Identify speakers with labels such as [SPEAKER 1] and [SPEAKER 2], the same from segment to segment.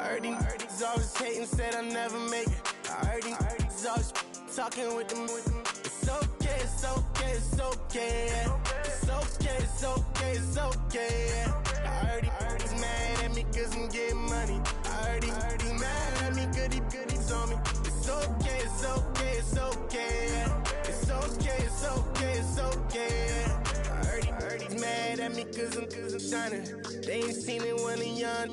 [SPEAKER 1] heard these always hating, said I'll never make it. I heard these always talking with them. It's okay, it's okay, it's okay. It's okay, it's okay, it's okay. I heard he's mad at me cause I'm getting money. I heard he's mad at me cause he's on me. It's okay, it's okay, it's okay. It's okay, it's okay, it's okay. I heard he's mad at me cause I'm shining. They ain't seen it when I'm young.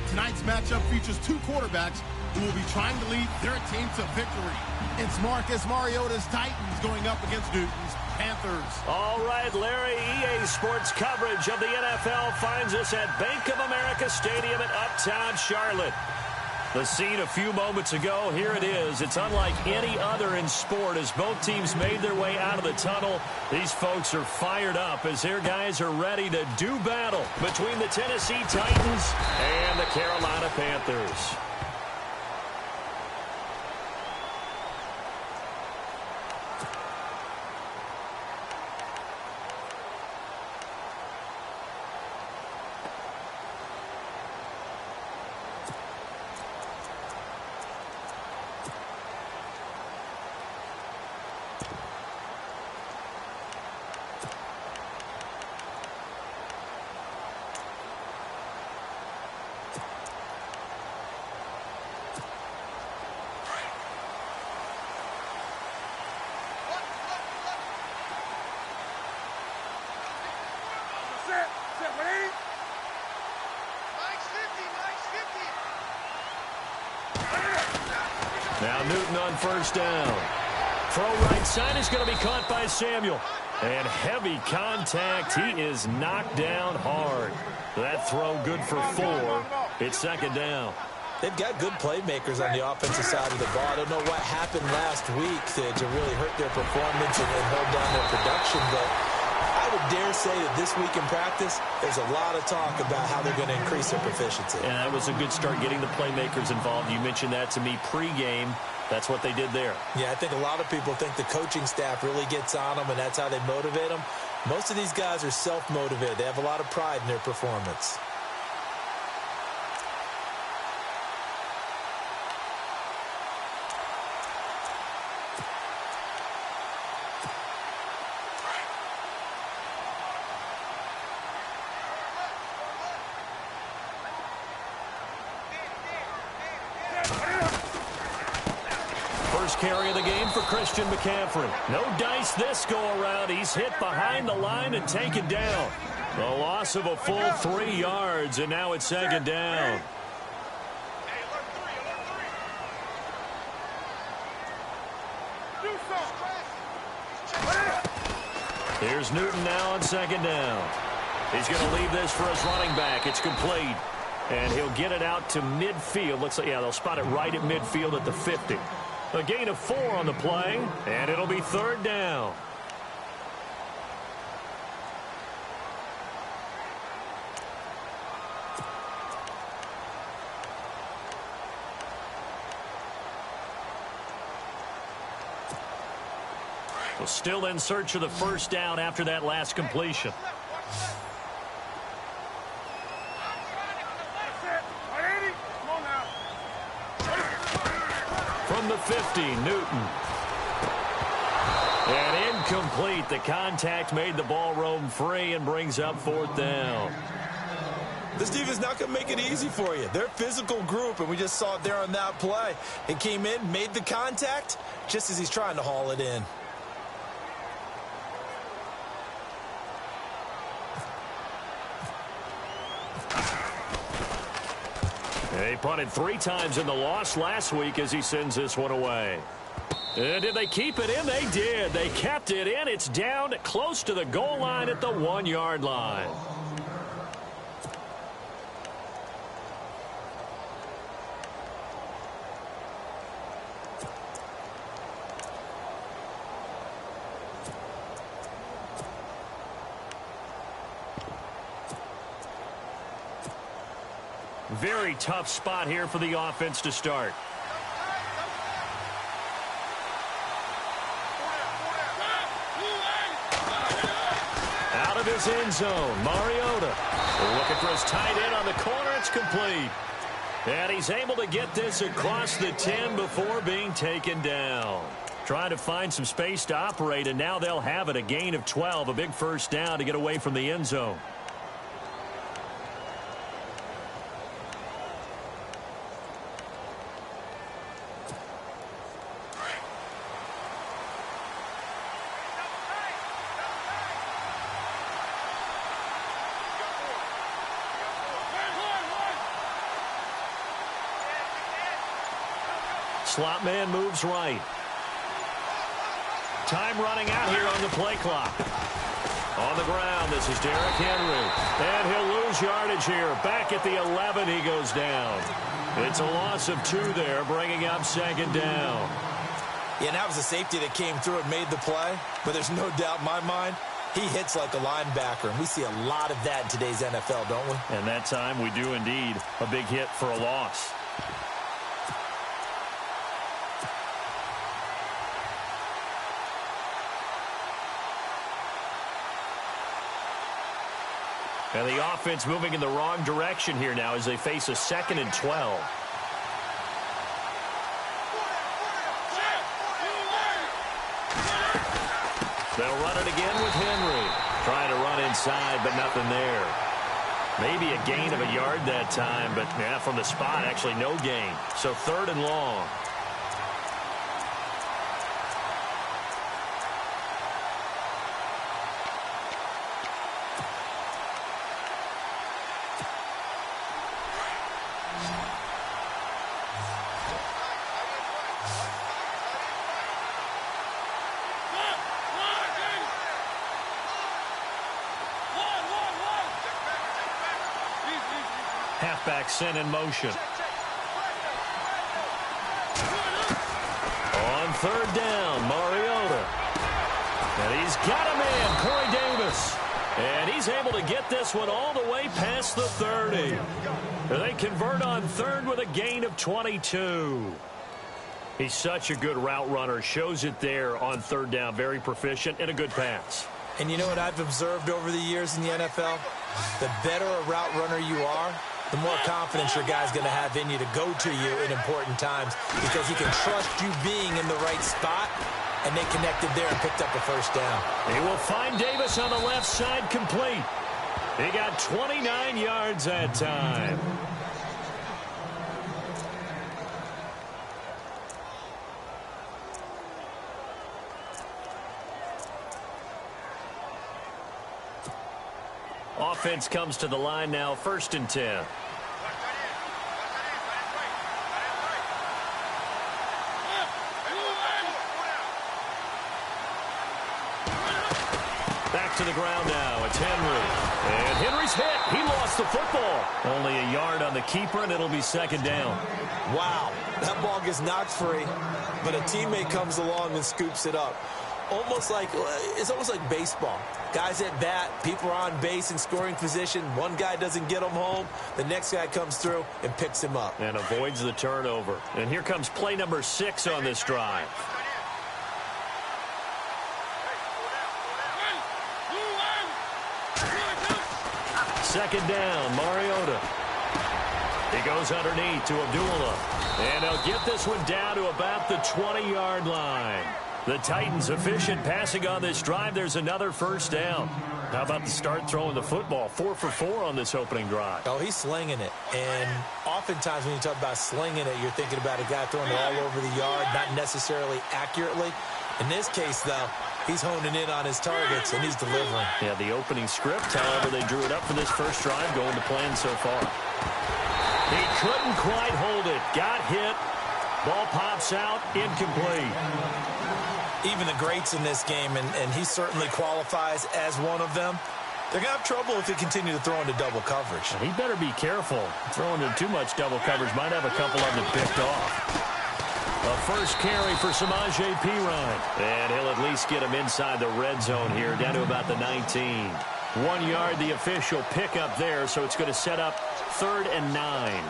[SPEAKER 2] Tonight's matchup features two quarterbacks who will be trying to lead their team to victory. It's Marcus Mariota's Titans going up against Newton's Panthers.
[SPEAKER 3] All right, Larry, EA Sports coverage of the NFL finds us at Bank of America Stadium in Uptown Charlotte. The scene a few moments ago, here it is. It's unlike any other in sport as both teams made their way out of the tunnel. These folks are fired up as their guys are ready to do battle between the Tennessee Titans and the Carolina Panthers. Now Newton on first down. Throw right side is going to be caught by Samuel. And heavy contact. He is knocked down hard. That throw good for 4. It's second down.
[SPEAKER 4] They've got good playmakers on the offensive side of the ball. I don't know what happened last week to really hurt their performance and hold down their production, but I would dare say that this week in practice, there's a lot of talk about how they're going to increase their proficiency.
[SPEAKER 3] And that was a good start getting the playmakers involved. You mentioned that to me pregame. That's what they did there.
[SPEAKER 4] Yeah, I think a lot of people think the coaching staff really gets on them, and that's how they motivate them. Most of these guys are self-motivated. They have a lot of pride in their performance.
[SPEAKER 3] Carry of the game for Christian McCaffrey. No dice this go-around. He's hit behind the line and taken down. The loss of a full 3 yards, and now it's second down. Here's Newton now on second down. He's going to leave this for his running back. It's complete. And he'll get it out to midfield. Looks like, yeah, they'll spot it right at midfield at the 50. A gain of 4 on the play, and it'll be third down. Well, still in search of the first down after that last completion. From the 50, Newton. And incomplete. The contact made the ball roam free and brings up fourth down.
[SPEAKER 4] This defense not going to make it easy for you. They're a physical group, and we just saw it there on that play. It came in, made the contact, just as he's trying to haul it in.
[SPEAKER 3] He punted 3 times in the loss last week as he sends this one away. And did they keep it in? They did. They kept it in. It's down close to the goal line at the 1-yard line. Very tough spot here for the offense to start. his end zone. Mariota looking for his tight end on the corner. It's complete. And he's able to get this across the 10 before being taken down. Trying to find some space to operate, and now they'll have it. A gain of 12, a big first down to get away from the end zone. Slot man moves right. Time running out here on the play clock. On the ground, this is Derrick Henry. And he'll lose yardage here. Back at the 11, he goes down. It's a loss of 2 there, bringing up second down.
[SPEAKER 4] Yeah, and that was a safety that came through and made the play. But there's no doubt in my mind, he hits like a linebacker. And we see a lot of that in today's NFL, don't we?
[SPEAKER 3] And that time we do indeed. A big hit for a loss. And the offense moving in the wrong direction here now as they face a 2nd and 12. They'll run it again with Henry. Trying to run inside, but nothing there. Maybe a gain of a yard that time, but yeah, from the spot, actually no gain. So 3rd and long. Halfback sent in motion. On 3rd down, Mariota. And he's got a man, Corey Davis. And he's able to get this one all the way past the 30. They convert on 3rd with a gain of 22. He's such a good route runner. Shows it there on 3rd down. Very proficient and a good pass.
[SPEAKER 4] And you know what I've observed over the years in the NFL? The better a route runner you are, the more confidence your guy's going to have in you to go to you in important times because he can trust you being in the right spot, and they connected there and picked up a first down.
[SPEAKER 3] He will find Davis on the left side complete. He got 29 yards that time. Offense comes to the line now, 1st and 10. Back to the ground now. It's Henry. And Henry's hit. He lost the football. Only a yard on the keeper, and it'll be 2nd down.
[SPEAKER 4] Wow. That ball gets knocked free, but a teammate comes along and scoops it up. It's almost like baseball. Guys at bat, people are on base in scoring position. One guy doesn't get him home. The next guy comes through and picks him up.
[SPEAKER 3] And avoids the turnover. And here comes play number 6 on this drive. Second down, Mariota. He goes underneath to Abdullah. And he'll get this one down to about the 20-yard line. The Titans efficient passing on this drive. There's another first down. How about the start throwing the football? 4 for 4 on this opening drive.
[SPEAKER 4] Oh, he's slinging it. And oftentimes when you talk about slinging it, you're thinking about a guy throwing it all over the yard, not necessarily accurately. In this case, though, he's honing in on his targets, and he's delivering.
[SPEAKER 3] Yeah, the opening script, however, they drew it up for this first drive, going to plan so far. He couldn't quite hold it. Got hit. Ball pops out, incomplete.
[SPEAKER 4] Even the greats in this game, and he certainly qualifies as one of them, they're going to have trouble if they continue to throw into double coverage.
[SPEAKER 3] He better be careful. Throwing into too much double coverage might have a couple of them picked off. A first carry for Samaje Perine. And he'll at least get him inside the red zone here, down to about the 19. 1 yard, the official pickup there, so it's going to set up 3rd and 9.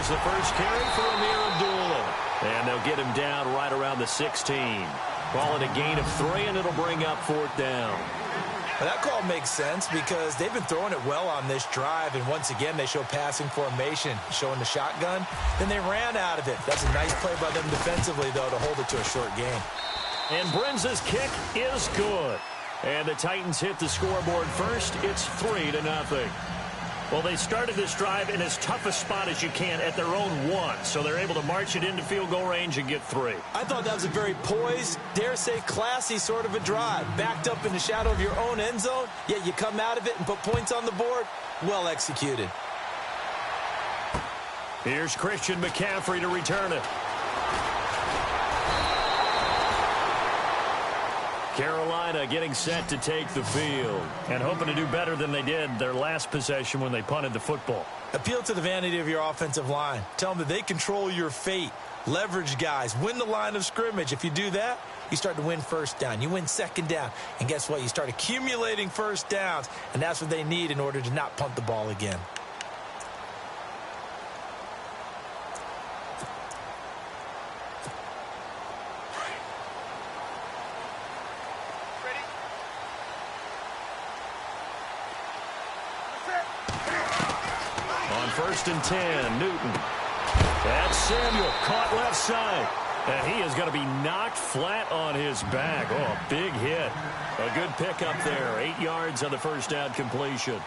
[SPEAKER 3] There's the first carry for Amir Abdullah. And they'll get him down right around the 16. Call it a gain of 3, and it'll bring up 4th down.
[SPEAKER 4] Well, that call makes sense because they've been throwing it well on this drive, and once again, they show passing formation, showing the shotgun. Then they ran out of it. That's a nice play by them defensively, though, to hold it to a short gain.
[SPEAKER 3] And Brenza's kick is good. And the Titans hit the scoreboard first. It's 3-0. Well, they started this drive in as tough a spot as you can at their own 1, so they're able to march it into field goal range and get 3.
[SPEAKER 4] I thought that was a very poised, dare say classy sort of a drive. Backed up in the shadow of your own end zone, yet you come out of it and put points on the board. Well executed.
[SPEAKER 3] Here's Christian McCaffrey to return it. Carolina getting set to take the field and hoping to do better than they did their last possession when they punted the football.
[SPEAKER 4] Appeal to the vanity of your offensive line. Tell them that they control your fate. Leverage guys. Win the line of scrimmage. If you do that, you start to win first down. You win second down. And guess what? You start accumulating first downs. And that's what they need in order to not punt the ball again.
[SPEAKER 3] First and 10, Newton. That's Samuel, caught left side. And he is going to be knocked flat on his back. Oh, a big hit. A good pickup there. 8 yards on the first down completion.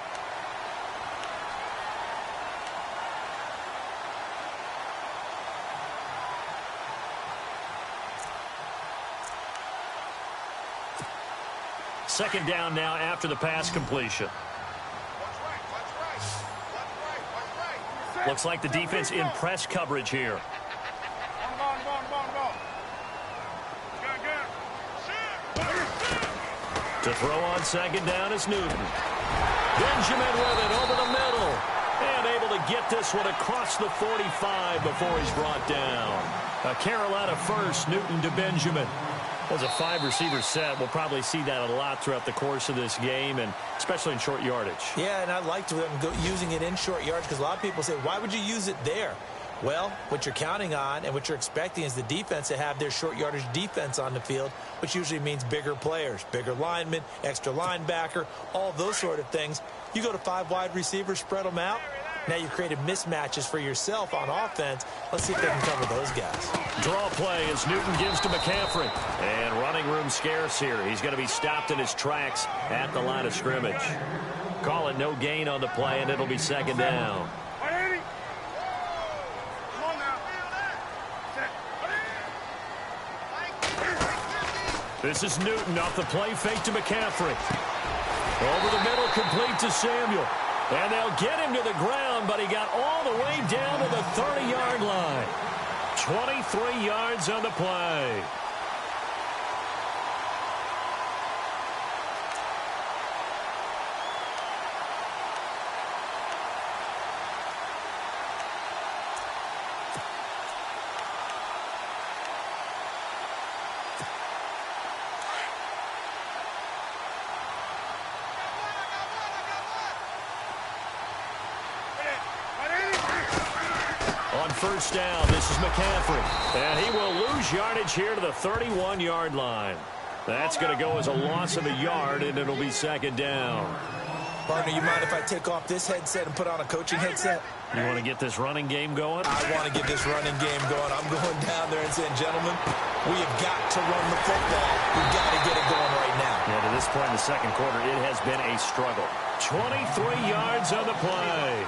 [SPEAKER 3] Second down now after the pass completion. Looks like the defense in press coverage here. To throw on second down is Newton. Benjamin with it over the middle. And able to get this one across the 45 before he's brought down. A Carolina first, Newton to Benjamin. Was a 5-receiver set. We'll probably see that a lot throughout the course of this game, and especially in short yardage.
[SPEAKER 4] Yeah, and I liked them using it in short yards because a lot of people say, why would you use it there? Well, what you're counting on and what you're expecting is the defense to have their short yardage defense on the field, which usually means bigger players, bigger linemen, extra linebacker, all those sort of things. You go to 5 wide receivers, spread them out. Now you've created mismatches for yourself on offense. Let's see if they can cover those guys.
[SPEAKER 3] Draw play as Newton gives to McCaffrey. And running room scarce here. He's going to be stopped in his tracks at the line of scrimmage. Call it no gain on the play, and it'll be second down. This is Newton off the play fake to McCaffrey. Over the middle, complete to Samuel. And they'll get him to the ground, but he got all the way down to the 30-yard line. 23 yards on the play. First down, this is McCaffrey. And he will lose yardage here to the 31-yard line. That's going to go as a loss of a yard, and it'll be second down.
[SPEAKER 4] Partner, you mind if I take off this headset and put on a coaching headset?
[SPEAKER 3] You want to get this running game going?
[SPEAKER 4] I want to get this running game going. I'm going down there and saying, gentlemen, we have got to run the football. We've got to get it going right now.
[SPEAKER 3] Yeah, to this point in the second quarter, it has been a struggle. 23 yards on the play.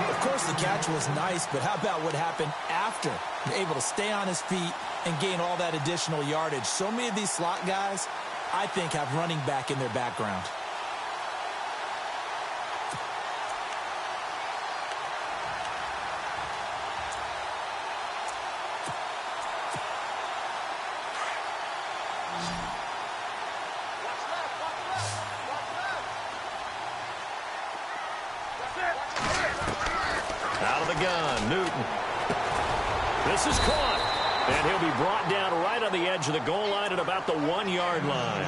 [SPEAKER 4] Of course, the catch was nice, but how about what happened after? You're able to stay on his feet and gain all that additional yardage. So many of these slot guys, I think, have running back in their background.
[SPEAKER 3] Out of the gun, Newton. This is caught. And he'll be brought down right on the edge of the goal line at about the 1-yard line.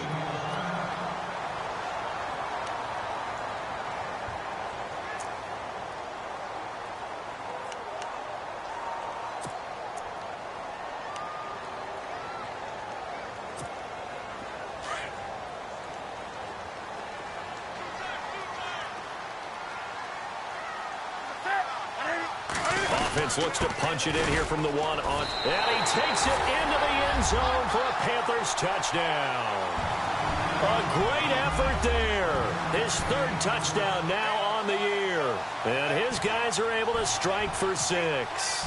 [SPEAKER 3] offense looks to punch it in here from the one on. And he takes it into the end zone for a Panthers touchdown. A great effort there. His third touchdown now on the year. And his guys are able to strike for 6.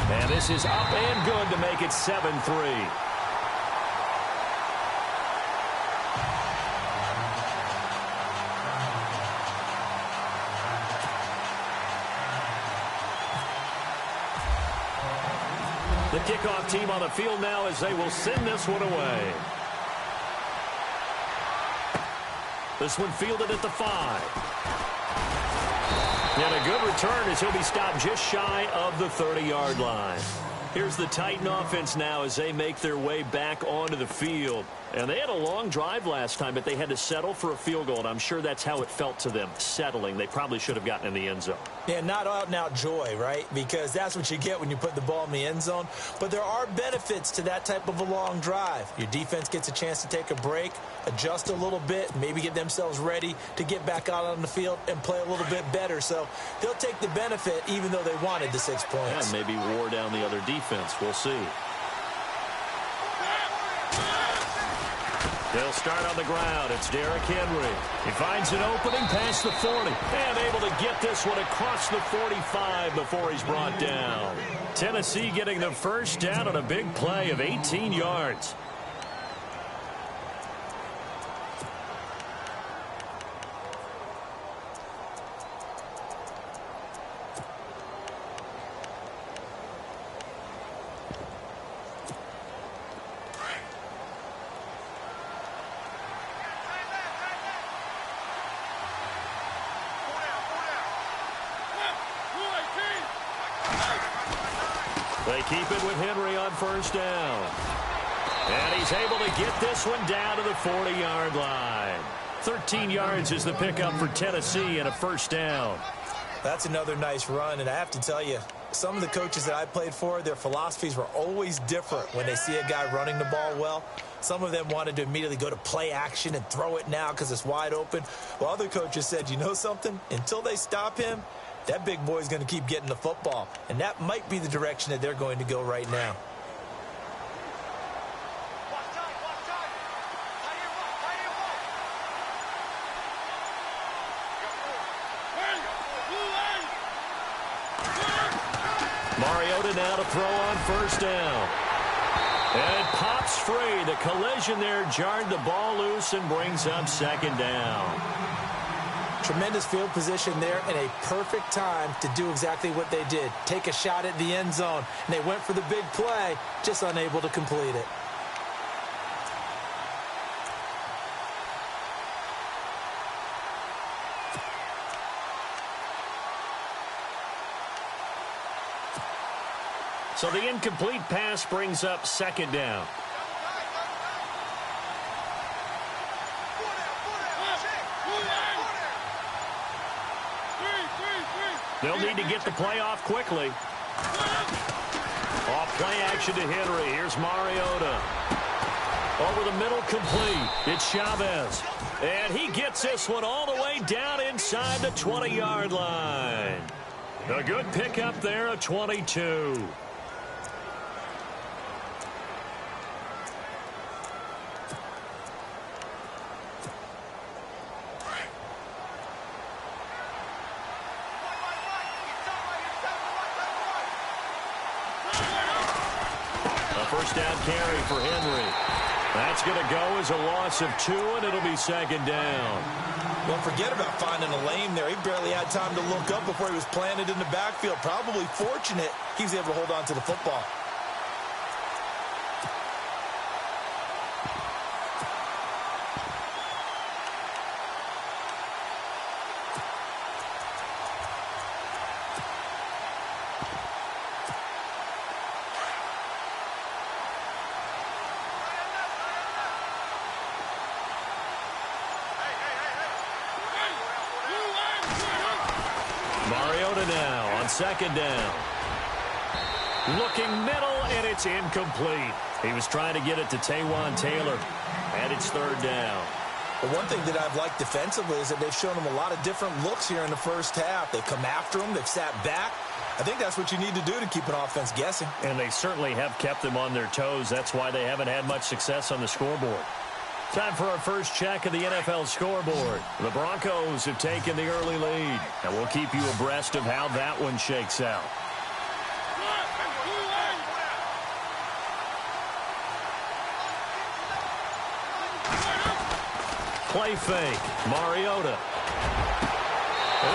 [SPEAKER 3] And this is up and good to make it 7-3. The kickoff team on the field now as they will send this one away. This one fielded at the 5. And a good return as he'll be stopped just shy of the 30-yard line. Here's the Titan offense now as they make their way back onto the field. And they had a long drive last time, but they had to settle for a field goal, and I'm sure that's how it felt to them, settling. They probably should have gotten in the end zone.
[SPEAKER 4] Yeah, not out-and-out joy, right? Because that's what you get when you put the ball in the end zone. But there are benefits to that type of a long drive. Your defense gets a chance to take a break, adjust a little bit, maybe get themselves ready to get back out on the field and play a little bit better. So they'll take the benefit even though they wanted the 6 points.
[SPEAKER 3] Yeah, maybe wore down the other defense. We'll see. They'll start on the ground. It's Derrick Henry. He finds an opening past the 40 and able to get this one across the 45 before he's brought down. Tennessee getting the first down on a big play of 18 yards. They keep it with Henry on first down. And he's able to get this one down to the 40-yard line. 13 yards is the pickup for Tennessee and a first down.
[SPEAKER 4] That's another nice run, and I have to tell you, some of the coaches that I played for, their philosophies were always different when they see a guy running the ball well. Some of them wanted to immediately go to play action and throw it now because it's wide open. While other coaches said, you know something? Until they stop him, that big boy's going to keep getting the football. And that might be the direction that they're going to go right now.
[SPEAKER 3] Mariota now to throw on first down. And it pops free. The collision there jarred the ball loose and brings up second down.
[SPEAKER 4] Tremendous field position there and a perfect time to do exactly what they did. Take a shot at the end zone. And they went for the big play, just unable to complete it.
[SPEAKER 3] So the incomplete pass brings up second down. They'll need to get the play off quickly. Off play action to Henry. Here's Mariota. Over the middle, complete. It's Chavez. And he gets this one all the way down inside the 20-yard line. A good pickup there at 22. First down carry for Henry. That's going to go as a loss of 2, and it'll be second down.
[SPEAKER 4] Don't forget about finding a lane there. He barely had time to look up before he was planted in the backfield. Probably fortunate he was able to hold on to the football.
[SPEAKER 3] Mariota now on second down. Looking middle, and it's incomplete. He was trying to get it to Taywan Taylor, and it's third down.
[SPEAKER 4] But one thing that I've liked defensively is that they've shown them a lot of different looks here in the first half. They've come after them. They've sat back. I think that's what you need to do to keep an offense guessing.
[SPEAKER 3] And they certainly have kept them on their toes. That's why they haven't had much success on the scoreboard. Time for our first check of the NFL scoreboard. The Broncos have taken the early lead, and we'll keep you abreast of how that one shakes out. Play fake. Mariota.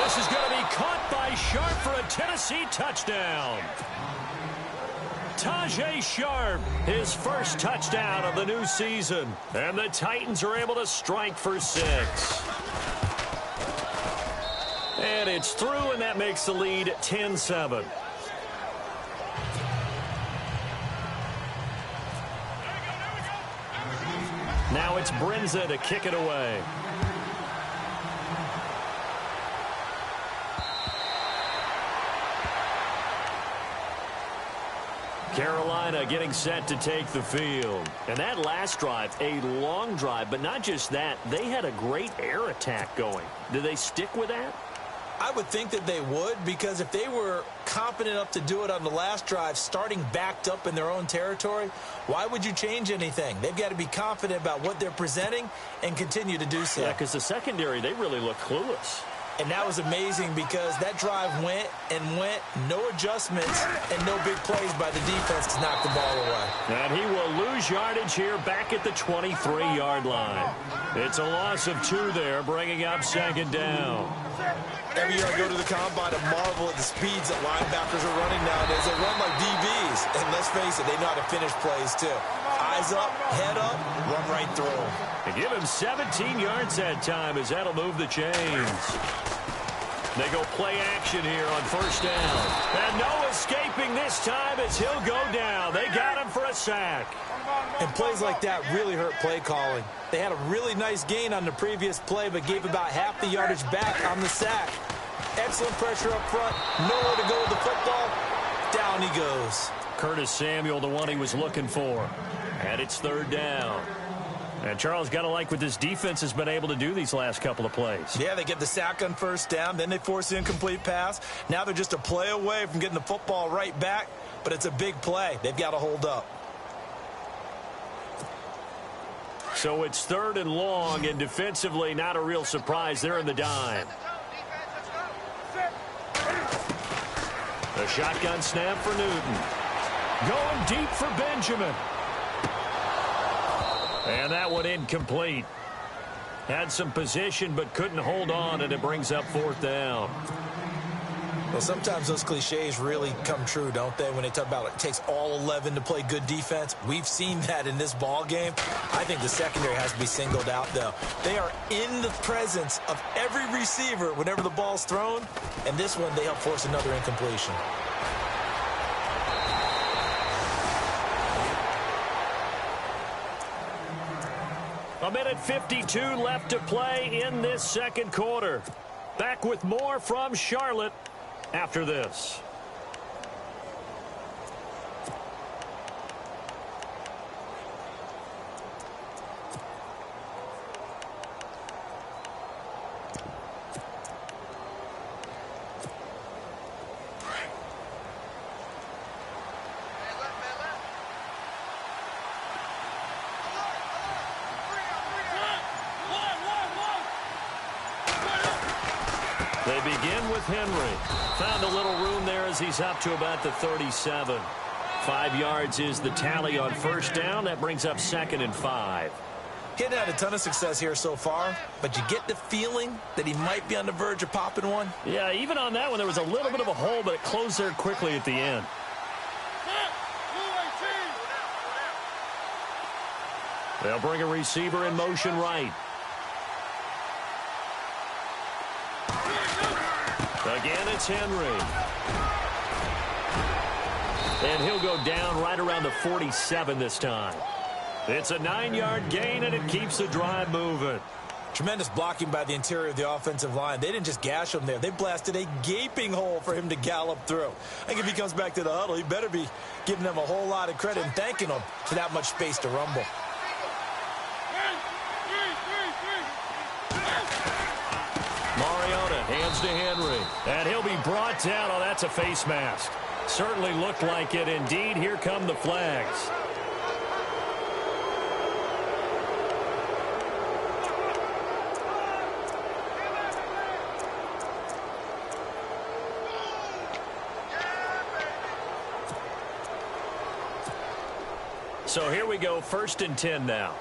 [SPEAKER 3] This is going to be caught by Sharp for a Tennessee touchdown. Tajay Sharp, his first touchdown of the new season. And the Titans are able to strike for 6. And it's through, and that makes the lead 10-7. Now it's Brinza to kick it away. Carolina getting set to take the field. And that last drive, a long drive, but not just that, they had a great air attack going. Do they stick with that?
[SPEAKER 4] I would think that they would, because if they were confident enough to do it on the last drive, starting backed up in their own territory, why would you change anything? They've got to be confident about what they're presenting and continue to do so.
[SPEAKER 3] Yeah, because the secondary, they really look clueless.
[SPEAKER 4] And that was amazing because that drive went and went, no adjustments, and no big plays by the defense to knock the ball away.
[SPEAKER 3] And he will lose yardage here back at the 23-yard line. It's a loss of 2 there, bringing up second down.
[SPEAKER 4] Every year I go to the combine and marvel at the speeds that linebackers are running nowadays. They run like DBs. And let's face it, they know how to finish plays too. Eyes up, head up, run right through them.
[SPEAKER 3] They give him 17 yards that time as that'll move the chains. They go play action here on first down. And no escaping this time as he'll go down. They got him for a sack.
[SPEAKER 4] And plays like that really hurt play calling. They had a really nice gain on the previous play, but gave about half the yardage back on the sack. Excellent pressure up front. Nowhere to go with the football. Down he goes.
[SPEAKER 3] Curtis Samuel, the one he was looking for. And it's third down. And Charles, got to like what this defense has been able to do these last couple of plays.
[SPEAKER 4] Yeah, they get the sack on first down. Then they force the incomplete pass. Now they're just a play away from getting the football right back. But it's a big play. They've got to hold up.
[SPEAKER 3] So it's third and long, and defensively not a real surprise. They're in the dime. The shotgun snap for Newton. Going deep for Benjamin. And that one incomplete. Had some position but couldn't hold on, and it brings up fourth down.
[SPEAKER 4] Well, sometimes those cliches really come true, don't they, when they talk about it takes all 11 to play good defense. We've seen that in this ball game. I think the secondary has to be singled out, though. They are in the presence of every receiver whenever the ball's thrown, and this one they help force another incompletion.
[SPEAKER 3] A minute 52 left to play in this second quarter. Back with more from Charlotte after this. They begin with Henry. Found a little room there as he's up to about the 37. 5 yards is the tally on first down. That brings up 2nd and 5.
[SPEAKER 4] He hadn't had a ton of success here so far, but you get the feeling that he might be on the verge of popping one.
[SPEAKER 3] Yeah, even on that one, there was a little bit of a hole, but it closed there quickly at the end. They'll bring a receiver in motion right. Again, it's Henry. And he'll go down right around the 47 this time. It's a 9-yard gain, and it keeps the drive moving.
[SPEAKER 4] Tremendous blocking by the interior of the offensive line. They didn't just gash him there. They blasted a gaping hole for him to gallop through. I think if he comes back to the huddle, he better be giving them a whole lot of credit and thanking them for that much space to rumble.
[SPEAKER 3] to Henry. And he'll be brought down. Oh, that's a face mask. Certainly looked like it. Indeed, here come the flags. So here we go, 1st and 10 now.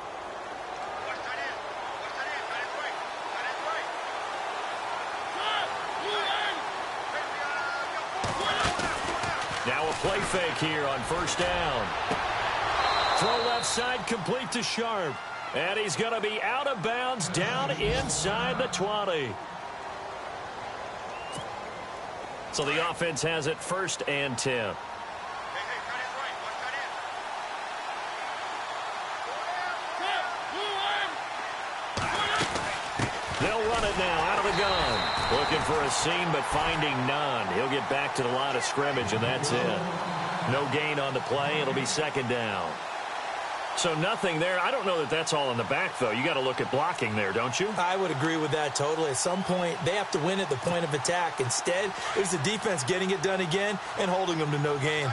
[SPEAKER 3] Now a play fake here on 1st down. Throw left side complete to Sharp. And he's going to be out of bounds down inside the 20. So the offense has it 1st and 10. They'll run it now out of the gun. Looking for a seam, but finding none. He'll get back to the line of scrimmage, and that's it. No gain on the play. It'll be 2nd down. So nothing there. I don't know that that's all in the back, though. You got to look at blocking there, don't you?
[SPEAKER 4] I would agree with that totally. At some point, they have to win at the point of attack. Instead, it was the defense getting it done again and holding them to no gain.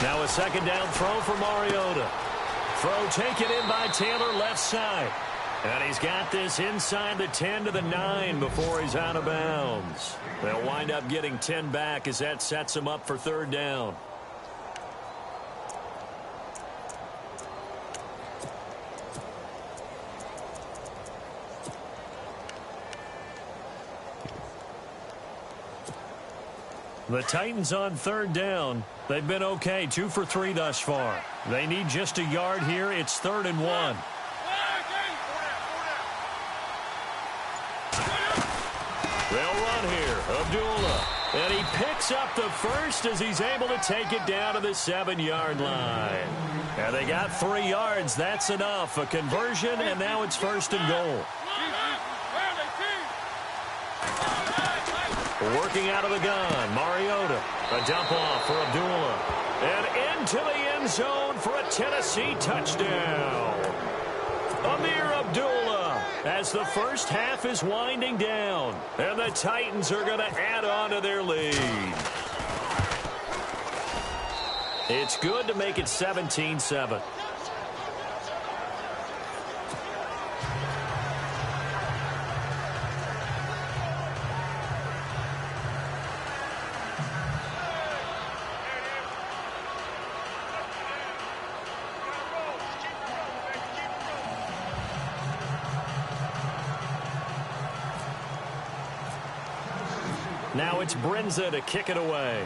[SPEAKER 3] Now a 2nd down throw for Mariota. Throw taken in by Taylor left side. And he's got this inside the 10 to the 9 before he's out of bounds. They'll wind up getting 10 back as that sets him up for 3rd down. The Titans on 3rd down. They've been okay, 2 for 3 thus far. They need just a yard here. It's 3rd and 1. They'll run here. Abdullah. And he picks up the first as he's able to take it down to the 7-yard line. And they got 3 yards. That's enough. A conversion, and now it's 1st and goal. Working out of the gun, Mariota. A dump off for Abdullah. And into the end zone for a Tennessee touchdown. Amir Abdullah as the first half is winding down. And the Titans are going to add on to their lead. It's good to make it 17-7. Now it's Brinza to kick it away.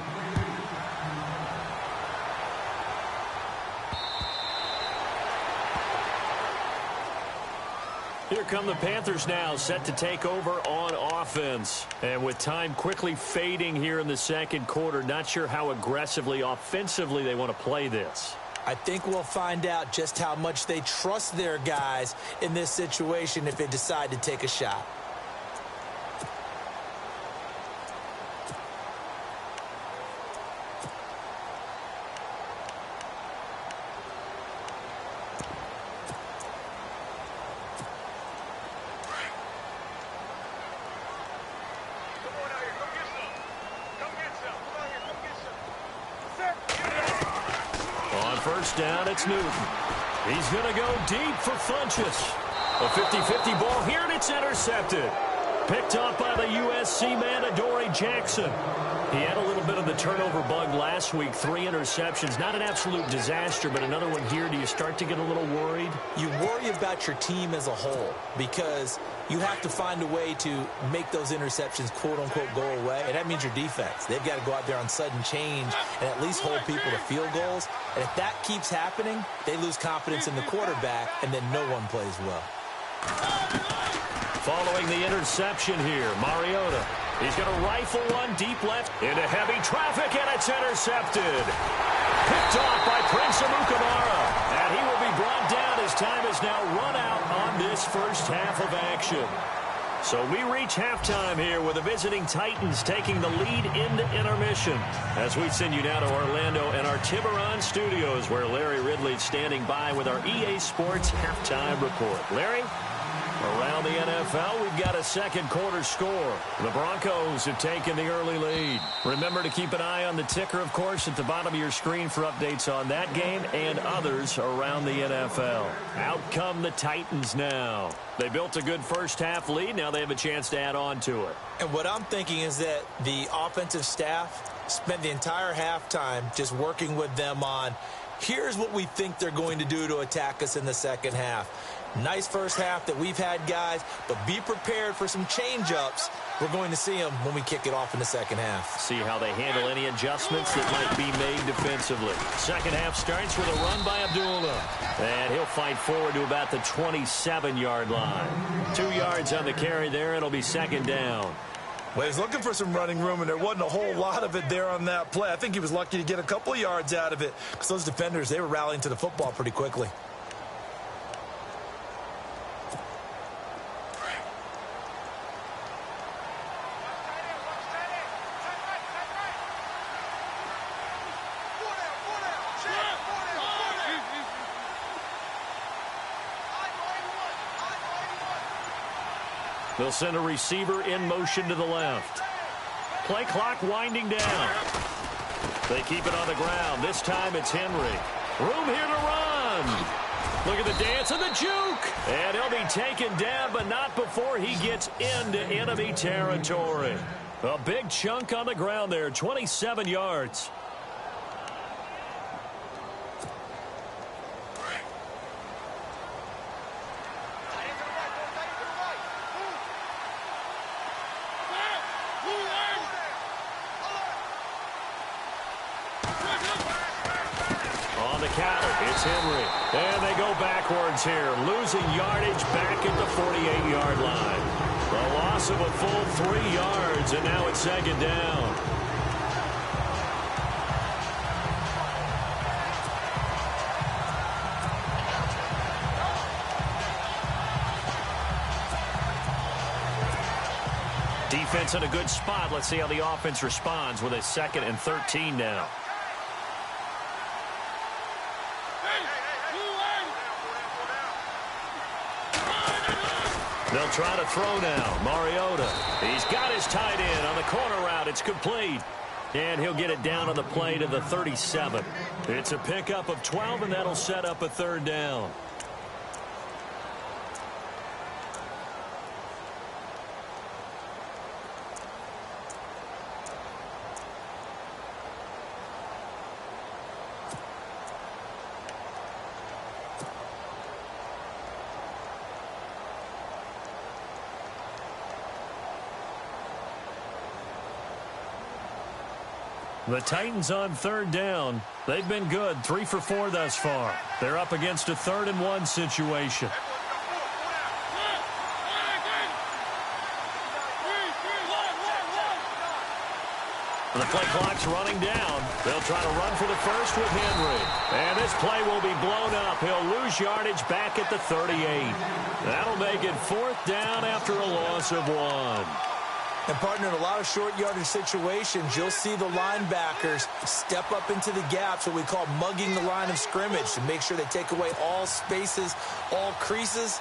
[SPEAKER 3] Here come the Panthers now, set to take over on offense. And with time quickly fading here in the 2nd quarter, not sure how aggressively, offensively they want to play this.
[SPEAKER 4] I think we'll find out just how much they trust their guys in this situation if they decide to take a shot.
[SPEAKER 3] Down, it's Newton. He's going to go deep for Funchess. A 50-50 ball here, and it's intercepted. Picked off by the USC man, Adoree Jackson. He had a little bit of the turnover bug last week, 3 interceptions. Not an absolute disaster, but another one here. Do you start to get a little worried?
[SPEAKER 4] You worry about your team as a whole because you have to find a way to make those interceptions, quote-unquote, go away, and that means your defense. They've got to go out there on sudden change and at least hold people to field goals. And if that keeps happening, they lose confidence in the quarterback, and then no one plays well.
[SPEAKER 3] Following the interception here, Mariota. He's going to rifle one deep left into heavy traffic, and it's intercepted. Picked off by Prince Amukamara. And he will be brought down as time is now run out on this first half of action. So we reach halftime here with the visiting Titans taking the lead into intermission. As we send you now to Orlando and our Tiburon studios, where Larry Ridley's standing by with our EA Sports halftime report. Larry? Around the NFL, we've got a second quarter score. The Broncos have taken the early lead. Remember to keep an eye on the ticker, of course, at the bottom of your screen for updates on that game and others around the NFL. Out come the Titans now. They built a good first-half lead. Now they have a chance to add on to it.
[SPEAKER 4] And what I'm thinking is that the offensive staff spent the entire halftime just working with them on, here's what we think they're going to do to attack us in the second half. Nice first half that we've had, guys, but be prepared for some change-ups. We're going to see them when we kick it off in the second half.
[SPEAKER 3] See how they handle any adjustments that might be made defensively. Second half starts with a run by Abdullah. And he'll fight forward to about the 27-yard line. 2 yards on the carry there. It'll be second down.
[SPEAKER 5] Well, he's looking for some running room, and there wasn't a whole lot of it there on that play. I think he was lucky to get a couple of yards out of it because those defenders, they were rallying to the football pretty quickly.
[SPEAKER 3] They'll send a receiver in motion to the left. Play clock winding down. They keep it on the ground. This time it's Henry. Room here to run. Look at the dance and the juke. And he'll be taken down, but not before he gets into enemy territory. A big chunk on the ground there, 27 yards. It's Henry. And they go backwards here, losing yardage back at the 48-yard line. The loss of a full 3 yards, and now it's second down. Defense in a good spot. Let's see how the offense responds with a 2nd and 13 now. They'll try to throw now. Mariota. He's got his tight end on the corner route. It's complete. And he'll get it down on the play to the 37. It's a pickup of 12, and that'll set up a third down. The Titans on third down. They've been good, 3 for 4 thus far. They're up against a 3rd and 1 situation. The play clock's running down. They'll try to run for the first with Henry. And this play will be blown up. He'll lose yardage back at the 38. That'll make it 4th down after a loss of 1.
[SPEAKER 4] And, partner, in a lot of short yardage situations, you'll see the linebackers step up into the gaps, what we call mugging the line of scrimmage, to make sure they take away all spaces, all creases.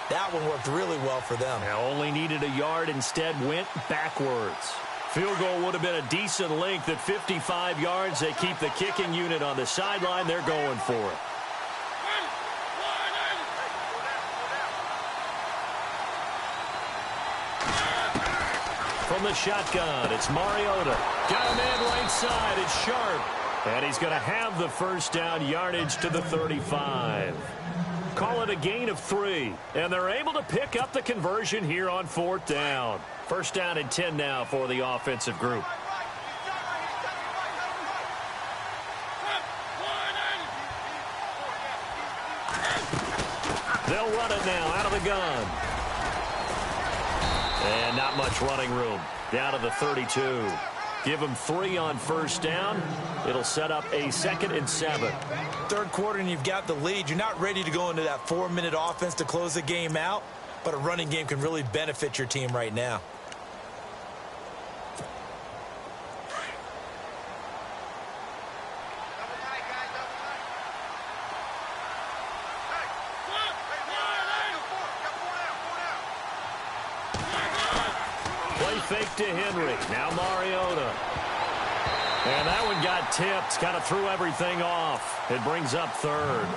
[SPEAKER 4] That one worked really well for them.
[SPEAKER 3] Now only needed a yard, instead went backwards. Field goal would have been a decent length at 55 yards. They keep the kicking unit on the sideline. They're going for it. From the shotgun, it's Mariota. Got a man right side. It's Sharp. And he's going to have the first down, yardage to the 35. Call it a gain of 3. And they're able to pick up the conversion here on 4th down. First down and 10 now for the offensive group. They'll run it now out of the gun. And not much running room. Down to the 32. Give them 3 on first down. It'll set up a 2nd and 7.
[SPEAKER 4] Third quarter and you've got the lead. You're not ready to go into that 4-minute offense to close the game out.
[SPEAKER 5] but a running game can really benefit your team right now.
[SPEAKER 3] Fake to Henry. Now Mariota. And that one got tipped. Kind of threw everything off. It brings up third.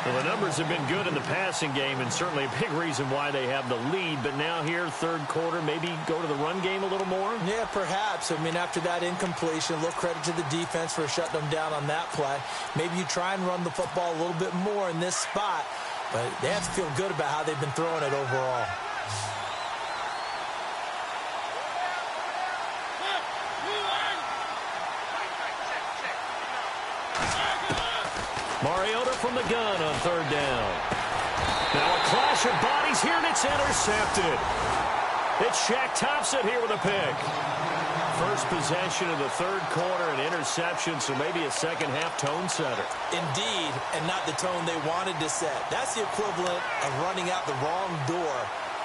[SPEAKER 3] Well, the numbers have been good in the passing game and certainly a big reason why they have the lead. But now here, third quarter, maybe go to the run game a little more?
[SPEAKER 4] Yeah, perhaps. I mean, after that incompletion, a little credit to the defense for shutting them down on that play. Maybe you try and run the football a little bit more in this spot. But they have to feel good about how they've been throwing it overall.
[SPEAKER 3] Mariota from the gun on third down. Now a clash of bodies here, and it's intercepted. It's Shaq Thompson here with a pick. First possession of the third quarter, an interception, so maybe a second-half tone setter.
[SPEAKER 4] Indeed, and not the tone they wanted to set. That's the equivalent of running out the wrong door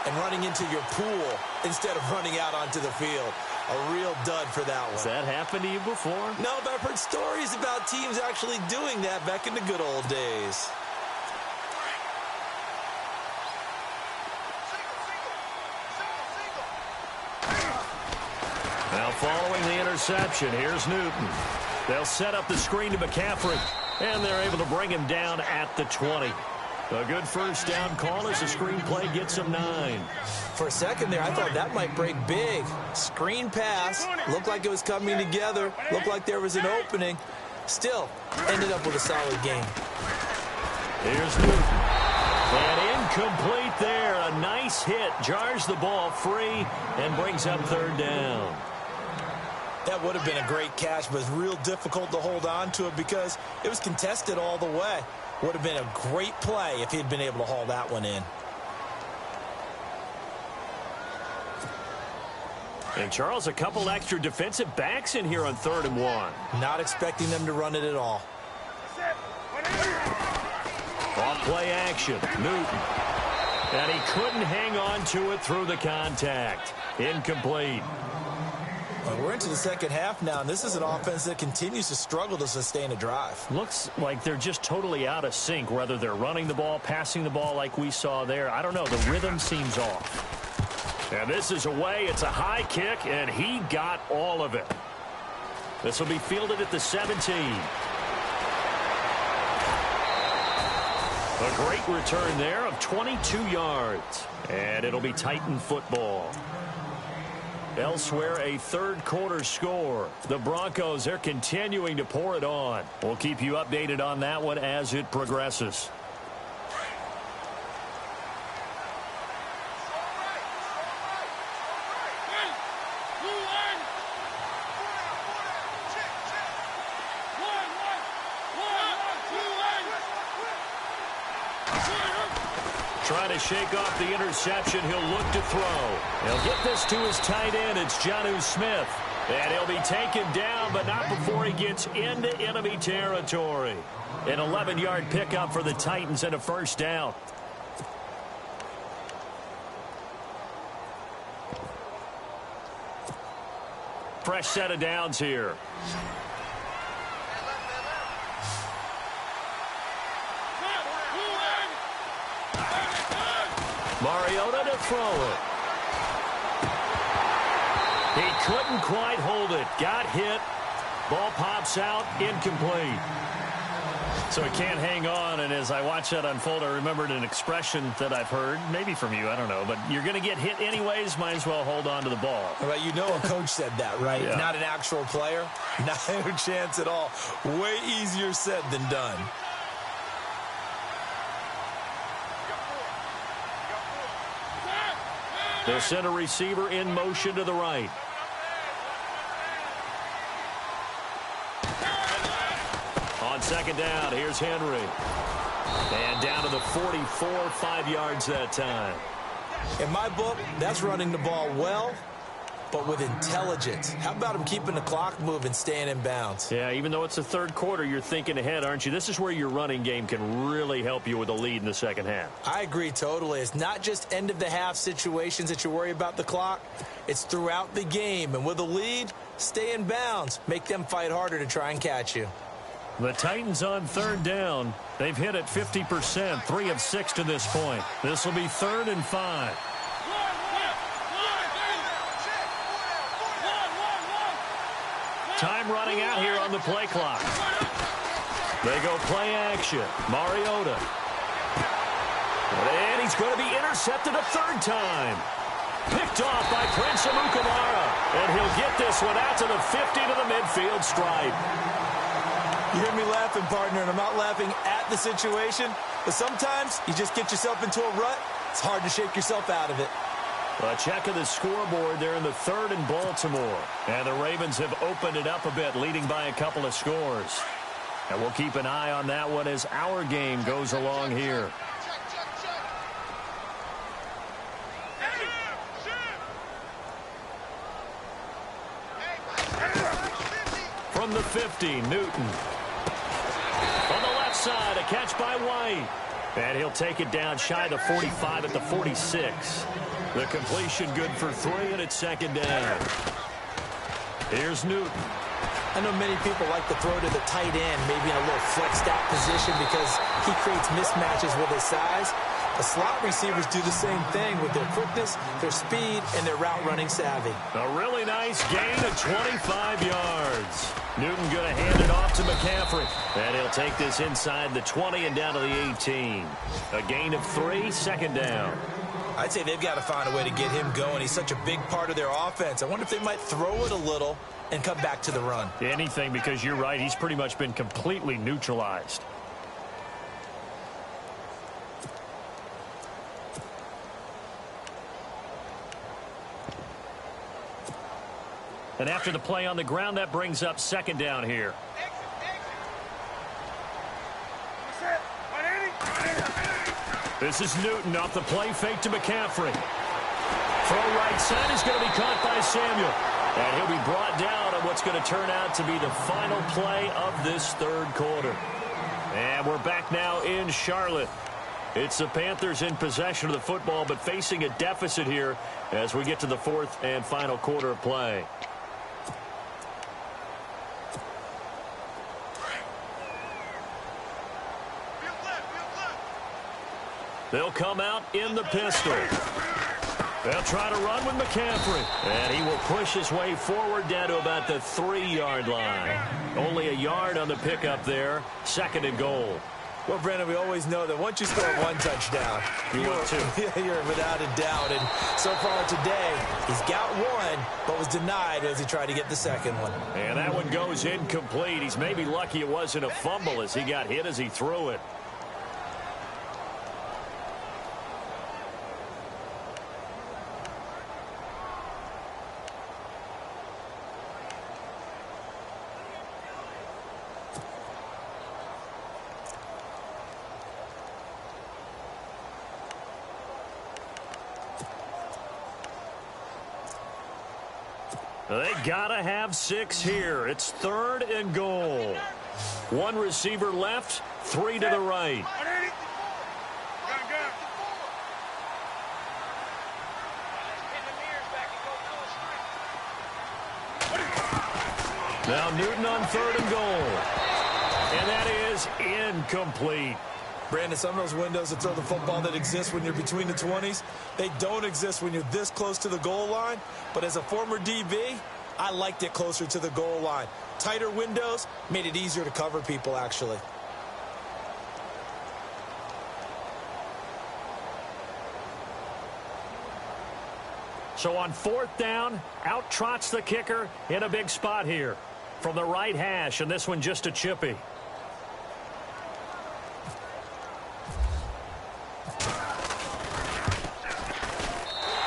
[SPEAKER 4] and running into your pool instead of running out onto the field. A real dud for that one.
[SPEAKER 3] Has that happened to you before?
[SPEAKER 4] No, but I've heard stories about teams actually doing that back in the good old days.
[SPEAKER 3] Now following the interception, here's Newton. They'll set up the screen to McCaffrey, and they're able to bring him down at the 20. A good first down call as the screenplay gets him 9.
[SPEAKER 4] For a second there, I thought that might break big. Screen pass. Looked like it was coming together. Looked like there was an opening. Still, ended up with a solid game.
[SPEAKER 3] Here's Newton. And incomplete there. A nice hit. Jars the ball free and brings up third down.
[SPEAKER 5] That would have been a great catch, but it's real difficult to hold on to it because it was contested all the way. Would have been a great play if he had been able to haul that one in.
[SPEAKER 3] And, Charles, a couple extra defensive backs in here on 3rd and 1.
[SPEAKER 4] Not expecting them to run it at all.
[SPEAKER 3] Off play action. Newton. And he couldn't hang on to it through the contact. Incomplete.
[SPEAKER 5] Well, we're into the second half now, and this is an offense that continues to struggle to sustain a drive.
[SPEAKER 3] Looks like they're just totally out of sync, whether they're running the ball, passing the ball like we saw there. I don't know. The rhythm seems off. And this is away. It's a high kick, and he got all of it. This will be fielded at the 17. A great return there of 22 yards. And it'll be Titan football. Elsewhere, a third quarter score. The Broncos, they're continuing to pour it on. We'll keep you updated on that one as it progresses. Trying to shake off the interception. He'll look to throw. He'll get this to his tight end. It's Jonnu Smith. And he'll be taken down, but not before he gets into enemy territory. An 11-yard pickup for the Titans and a first down. Fresh set of downs here. Mariota to throw it. He couldn't quite hold it. Got hit. Ball pops out. Incomplete. So he can't hang on, and as I watch that unfold, I remembered an expression that I've heard, maybe from you, I don't know, but you're going to get hit anyways, might as well hold on to the ball.
[SPEAKER 5] Right, you know a coach said that, right?
[SPEAKER 3] Yeah. Not
[SPEAKER 5] an actual player. Not a chance at all. Way easier said than done.
[SPEAKER 3] They'll send a receiver in motion to the right. On second down, here's Henry. And down to the 44, 5 yards that time.
[SPEAKER 4] In my book, that's running the ball well
[SPEAKER 5] but with intelligence. How about him keeping the clock moving, staying in bounds?
[SPEAKER 3] Yeah, even though it's the third quarter, you're thinking ahead, aren't you? This is where your running game can really help you with a lead in the second half.
[SPEAKER 5] I agree totally. It's not just end-of-the-half situations that you worry about the clock. It's throughout the game. And with a lead, stay in bounds. Make them fight harder to try and catch you.
[SPEAKER 3] The Titans on third down. They've hit it 50%, 3 of 6 to this point. This will be 3rd and 5. Time running out here on the play clock. They go play action. Mariota. And he's going to be intercepted a third time. Picked off by Prince Amukamara. And he'll get this one out to the 50 to the midfield stripe.
[SPEAKER 5] You hear me laughing, partner, and I'm not laughing at the situation, but sometimes you just get yourself into a rut. It's hard to shake yourself out of it.
[SPEAKER 3] A check of the scoreboard there in the 3rd and Baltimore. And the Ravens have opened it up a bit, leading by a couple of scores. And we'll keep an eye on that one as our game goes along here. From the 50, Newton. On the left side, a catch by White. And he'll take it down shy of the 45 at the 46. The completion good for 3, and it's 2nd down. Here's Newton.
[SPEAKER 5] I know many people like to throw to the tight end, maybe in a little flexed out position because he creates mismatches with his size. The slot receivers do the same thing with their quickness, their speed, and their route running savvy.
[SPEAKER 3] A really nice gain of 25 yards. Newton going to hand it off to McCaffrey. And he'll take this inside the 20 and down to the 18. A gain of 3, 2nd down.
[SPEAKER 5] I'd say they've got to find a way to get him going. He's such a big part of their offense. I wonder if they might throw it a little and come back to the run.
[SPEAKER 3] Anything, because you're right. He's pretty much been completely neutralized. And after the play on the ground, that brings up 2nd down here. This is Newton off the play fake to McCaffrey. Throw right side is going to be caught by Samuel. And he'll be brought down on what's going to turn out to be the final play of this 3rd quarter. And we're back now in Charlotte. It's the Panthers in possession of the football, but facing a deficit here as we get to the 4th and final quarter of play. They'll come out in the pistol. They'll try to run with McCaffrey. And he will push his way forward down to about the 3-yard line. Only a yard on the pickup there. 2nd and goal.
[SPEAKER 5] Well, Brandon, we always know that once you score 1 touchdown, you're without a doubt. And so far today, he's got 1, but was denied as he tried to get the 2nd one.
[SPEAKER 3] And that one goes incomplete. He's maybe lucky it wasn't a fumble as he got hit as he threw it. They gotta have 6 here. It's 3rd and goal. 1 receiver left, 3 to the right. Now Newton on 3rd and goal. And that is incomplete.
[SPEAKER 5] Brandon, some of those windows to throw the football that exist when you're between the 20s, they don't exist when you're this close to the goal line. But as a former DB, I liked it closer to the goal line. Tighter windows made it easier to cover people, actually.
[SPEAKER 3] So on 4th down, out trots the kicker in a big spot here. From the right hash, and this one just a chippy.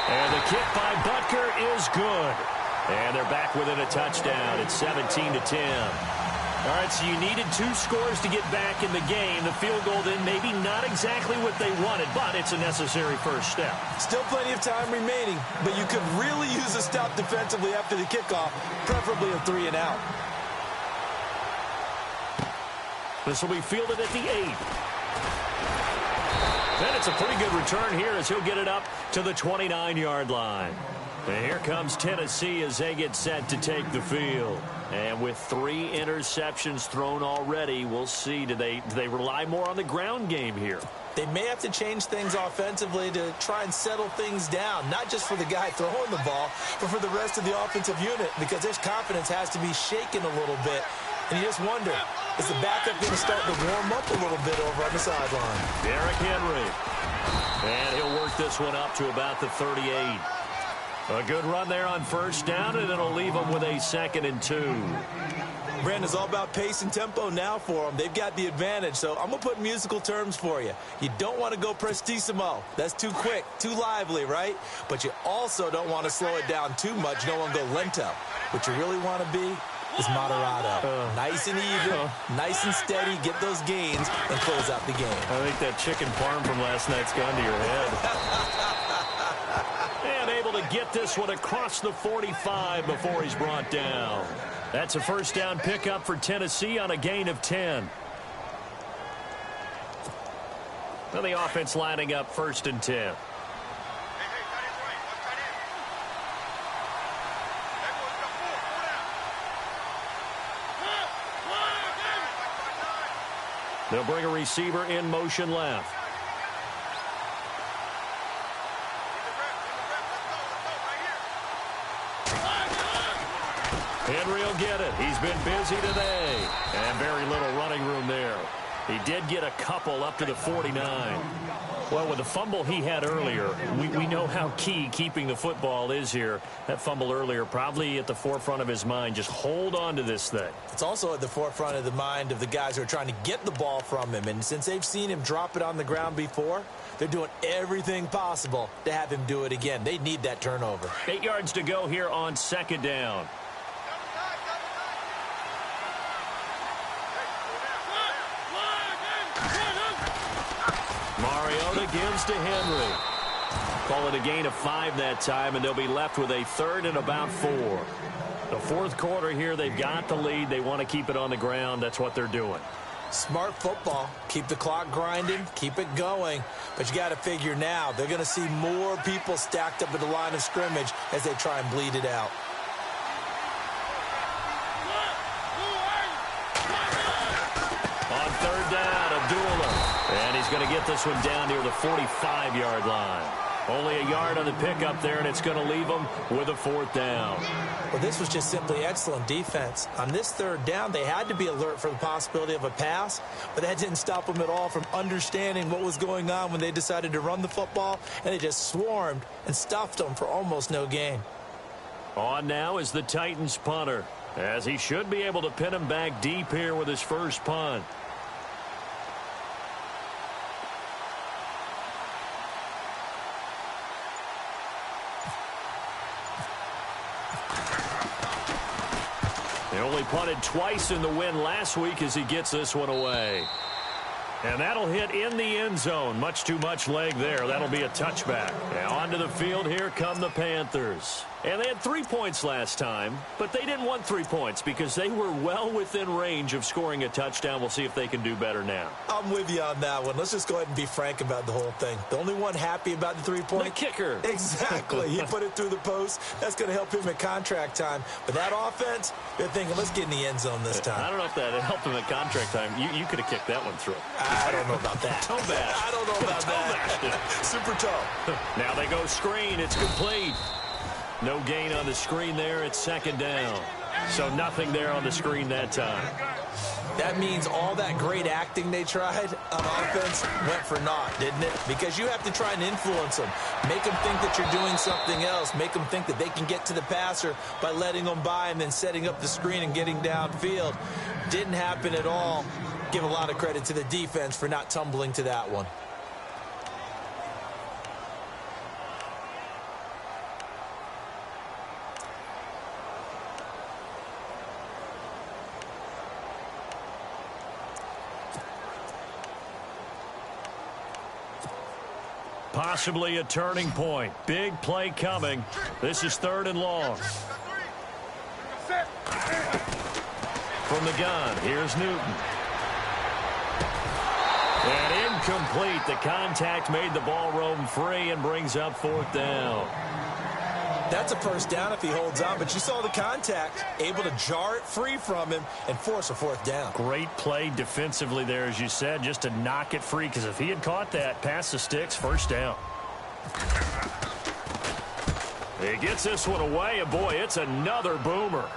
[SPEAKER 3] And the kick by Butker is good. And they're back within a touchdown. It's 17-10. All right, so you needed 2 scores to get back in the game. The field goal then maybe not exactly what they wanted, but it's a necessary first step.
[SPEAKER 5] Still plenty of time remaining, but you could really use a stop defensively after the kickoff, preferably a 3-and-out.
[SPEAKER 3] This will be fielded at the 8. And it's a pretty good return here as he'll get it up to the 29-yard line. And here comes Tennessee as they get set to take the field. And with 3 interceptions thrown already, we'll see. Do they rely more on the ground game here?
[SPEAKER 5] They may have to change things offensively to try and settle things down, not just for the guy throwing the ball, but for the rest of the offensive unit, because his confidence has to be shaken a little bit. And you just wonder, is the backup going to start to warm up a little bit over on the sideline?
[SPEAKER 3] Derrick Henry. And he'll work this one up to about the 38. A good run there on first down, and it'll leave them with a 2nd and 2.
[SPEAKER 5] Brandon, it's all about pace and tempo now for them. They've got the advantage, so I'm going to put musical terms for you. You don't want to go prestissimo. That's too quick, too lively, right? But you also don't want to slow it down too much. You don't want to go lento. What you really want to be is moderato. Nice and even, nice and steady, get those gains, and close out the game.
[SPEAKER 3] I think that chicken parm from last night's gone to your head. And able to get this one across the 45 before he's brought down. That's a first down pickup for Tennessee on a gain of 10. Well, the offense lining up 1st and 10. They'll bring a receiver in motion left. Henry will get it. He's been busy today. And very little running room there. He did get a couple up to the 49. Well, with the fumble he had earlier, we know how key keeping the football is here. That fumble earlier probably at the forefront of his mind. Just hold on to this thing.
[SPEAKER 5] It's also at the forefront of the mind of the guys who are trying to get the ball from him. And since they've seen him drop it on the ground before, they're doing everything possible to have him do it again. They need that turnover.
[SPEAKER 3] 8 yards to go here on 2nd down. Mariota gives to Henry. Call it a gain of 5 that time, and they'll be left with a 3rd and about 4. The 4th quarter here, they've got the lead. They want to keep it on the ground. That's what they're doing.
[SPEAKER 5] Smart football. Keep the clock grinding. Keep it going. But you got to figure now, they're going to see more people stacked up at the line of scrimmage as they try and bleed it out.
[SPEAKER 3] On 3rd down, Abdullah. And he's going to get this one down near the 45-yard line. Only a yard on the pickup there, and it's going to leave them with a 4th down.
[SPEAKER 5] Well, this was just simply excellent defense. On this 3rd down, they had to be alert for the possibility of a pass, but that didn't stop them at all from understanding what was going on when they decided to run the football, and they just swarmed and stuffed them for almost no gain.
[SPEAKER 3] On now is the Titans punter, as he should be able to pin him back deep here with his first punt. They only punted twice in the win last week as he gets this one away. And that'll hit in the end zone. Much too much leg there. That'll be a touchback. And onto the field, here come the Panthers. And they had 3 points last time, but they didn't want 3 points because they were well within range of scoring a touchdown. We'll see if they can do better now.
[SPEAKER 5] I'm with you on that one. Let's just go ahead and be frank about the whole thing. The only one happy about the 3-point?
[SPEAKER 3] The kicker.
[SPEAKER 5] Exactly. He put it through the post. That's going to help him at contract time. But that offense, they're thinking, let's get in the end zone this time.
[SPEAKER 3] I don't know if that helped him at contract time. You could have kicked that one through.
[SPEAKER 5] I don't know about that.
[SPEAKER 3] Toe bash.
[SPEAKER 5] I don't know about that. Super toe.
[SPEAKER 3] Now they go screen. It's complete. No gain on the screen there. It's 2nd down. So nothing there on the screen that time.
[SPEAKER 5] That means all that great acting they tried on offense went for naught, didn't it? Because you have to try and influence them. Make them think that you're doing something else. Make them think that they can get to the passer by letting them by and then setting up the screen and getting downfield. Didn't happen at all. Give a lot of credit to the defense for not tumbling to that one.
[SPEAKER 3] Possibly a turning point. Big play coming. This is 3rd and long. From the gun, here's Newton. And incomplete. The contact made the ball roam free and brings up 4th down.
[SPEAKER 5] That's a first down if he holds on, but you saw the contact, able to jar it free from him and force a 4th down.
[SPEAKER 3] Great play defensively there, as you said, just to knock it free, because if he had caught that, past the sticks, 1st down. He gets this one away, and boy, it's another boomer.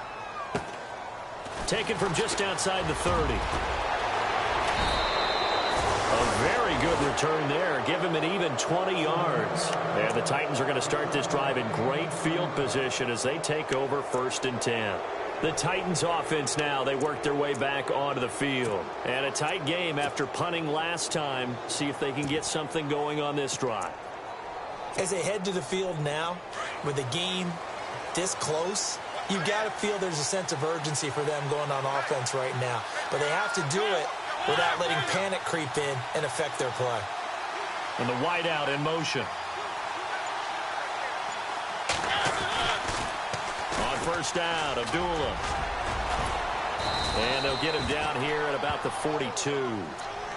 [SPEAKER 3] Taken from just outside the 30. A very good return there. Give him an even 20 yards. And the Titans are going to start this drive in great field position as they take over 1st and 10. The Titans offense now, they work their way back onto the field. And a tight game after punting last time. See if they can get something going on this drive.
[SPEAKER 5] As they head to the field now, with the game this close, you've got to feel there's a sense of urgency for them going on offense right now. But they have to do it without letting panic creep in and affect their play.
[SPEAKER 3] And the wideout in motion. On 1st down, Abdullah. And they'll get him down here at about the 42.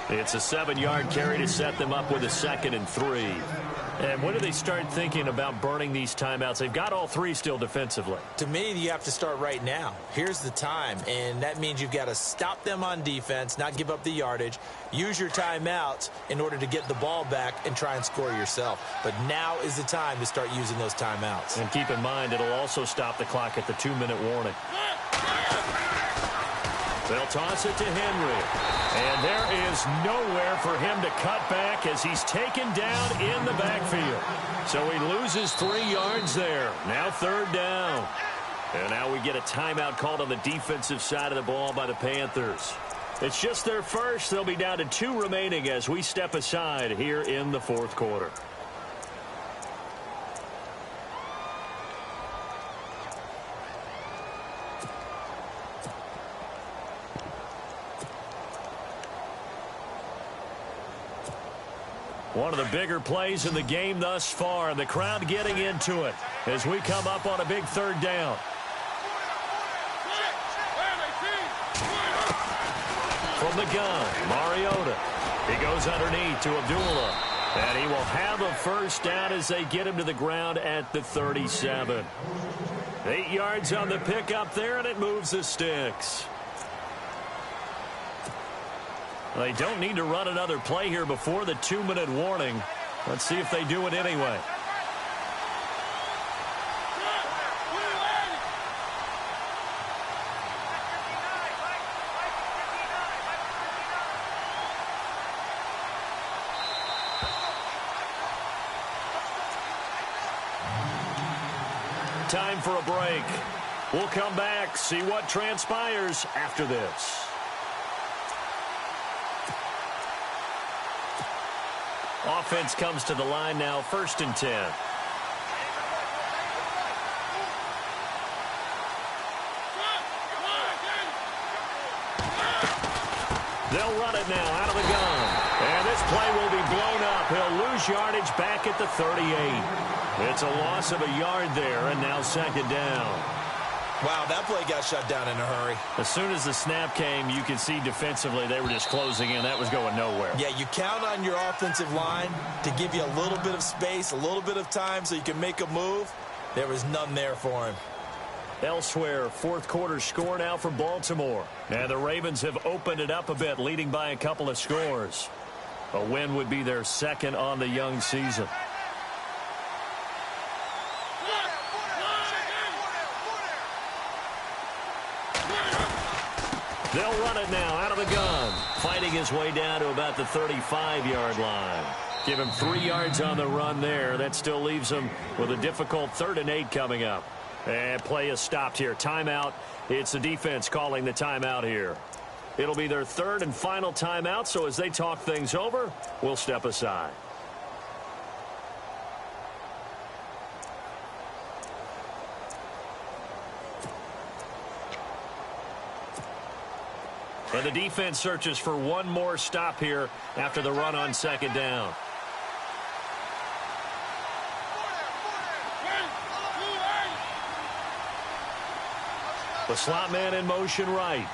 [SPEAKER 3] It's a 7-yard carry to set them up with a 2nd and 3. And when do they start thinking about burning these timeouts? They've got all 3 still defensively.
[SPEAKER 5] To me, you have to start right now. Here's the time, and that means you've got to stop them on defense, not give up the yardage, use your timeouts in order to get the ball back and try and score yourself. But now is the time to start using those timeouts.
[SPEAKER 3] And keep in mind, it'll also stop the clock at the 2-minute warning. They'll toss it to Henry. And there is nowhere for him to cut back as he's taken down in the backfield. So he loses 3 yards there. Now 3rd down. And now we get a timeout called on the defensive side of the ball by the Panthers. It's just their first. They'll be down to 2 remaining as we step aside here in the 4th quarter. One of the bigger plays in the game thus far, and the crowd getting into it as we come up on a big 3rd down. From the gun, Mariota. He goes underneath to Abdullah, and he will have a 1st down as they get him to the ground at the 37. 8 yards on the pickup there, and it moves the sticks. They don't need to run another play here before the 2-minute warning. Let's see if they do it anyway. Time for a break. We'll come back, see what transpires after this. Offense comes to the line now, 1st and 10. They'll run it now out of the gun. And this play will be blown up. He'll lose yardage back at the 38. It's a loss of a yard there, and now 2nd down.
[SPEAKER 5] Wow, that play got shut down in a hurry.
[SPEAKER 3] As soon as the snap came, you could see defensively they were just closing in. That was going nowhere.
[SPEAKER 5] Yeah, you count on your offensive line to give you a little bit of space, a little bit of time so you can make a move. There was none there for him.
[SPEAKER 3] Elsewhere, 4th quarter score now for Baltimore. And the Ravens have opened it up a bit, leading by a couple of scores. A win would be their 2nd on the young season. They'll run it now out of the gun. Fighting his way down to about the 35-yard line. Give him 3 yards on the run there. That still leaves him with a difficult 3rd and 8 coming up. And play is stopped here. Timeout. It's the defense calling the timeout here. It'll be their 3rd and final timeout, so as they talk things over, we'll step aside. And the defense searches for one more stop here after the run on 2nd down. The slot man in motion right.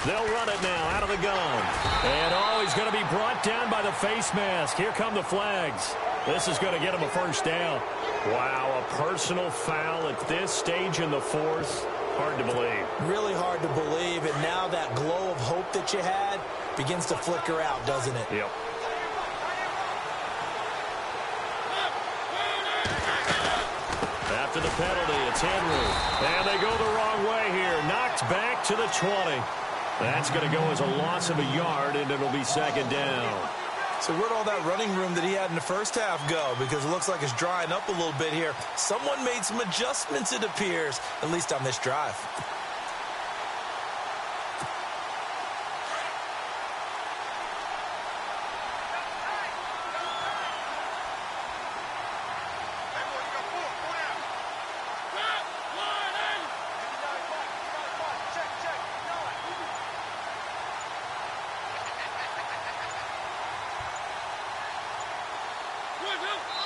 [SPEAKER 3] They'll run it now out of the gun. And, he's going to be brought down by the face mask. Here come the flags. This is going to get him a first down. Wow, a personal foul at this stage in the fourth. Hard to believe. Really hard to believe, and now that glow of hope that you had begins to flicker out, doesn't it? Yep. After the penalty, it's Henry. And they go the wrong way here. Knocked back to the 20. That's going to go as a loss of a yard, and it'll be second down. So where'd all that running room that he had in the first half go? Because it looks like it's drying up a little bit here. Someone made some adjustments, it appears, at least on this drive.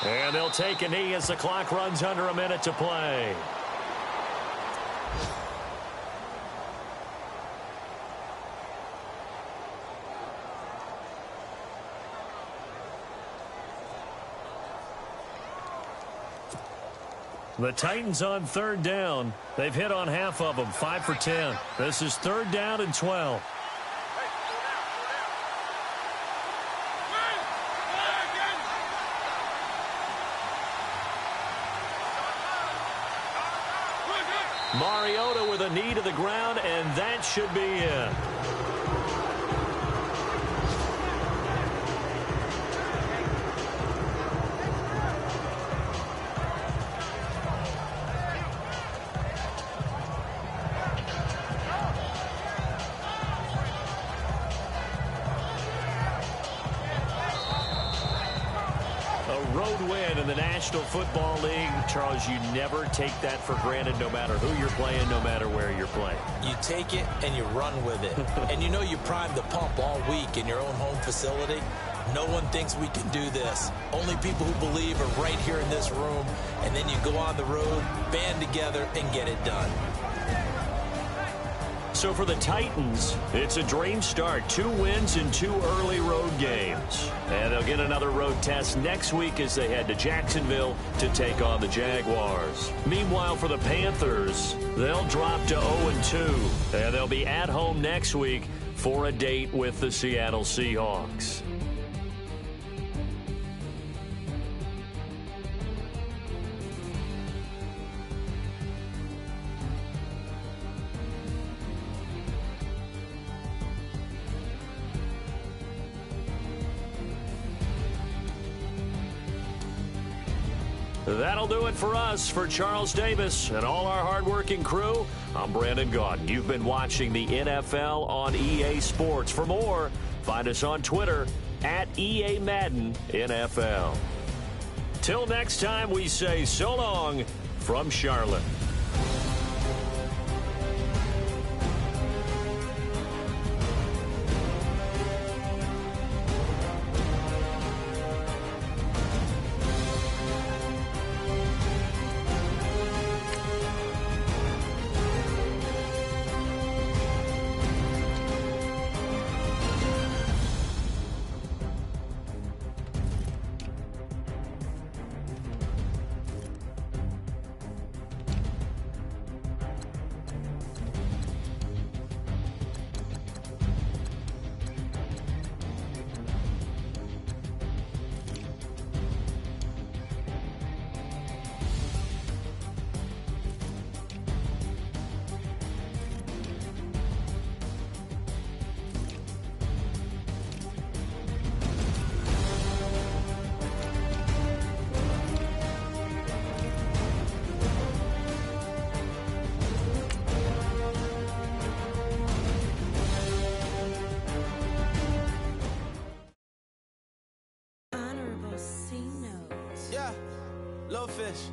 [SPEAKER 3] And they'll take a knee as the clock runs under a minute to play. The Titans on third down. They've hit on half of them, 5 for 10. This is third down and 12. Mariota with a knee to the ground, and that should be it. Road win in the National Football League. Charles, you never take that for granted no matter who you're playing, no matter where you're playing. You take it and you run with it. And you know you primed the pump all week in your own home facility. No one thinks we can do this. Only people who believe are right here in this room. And then you go on the road, band together, and get it done. So for the Titans, it's a dream start. 2 wins in 2 early road games. And they'll get another road test next week as they head to Jacksonville to take on the Jaguars. Meanwhile, for the Panthers, they'll drop to 0-2. And they'll be at home next week for a date with the Seattle Seahawks. That'll do it for us. For Charles Davis and all our hardworking crew, I'm Brandon Gaudin. You've been watching the NFL on EA Sports. For more, find us on Twitter at EA Madden NFL. Till next time, we say so long from Charlotte.
[SPEAKER 1] Fish.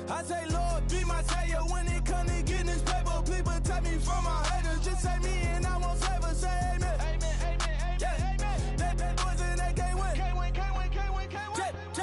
[SPEAKER 1] I say, Lord, be my savior when it comes to getting this paper. People take me from my haters. Just say me and I won't favor. Say amen. Amen, amen, amen, amen. They bad boys and they can't win. Can't win, can't win, can't win, can't win.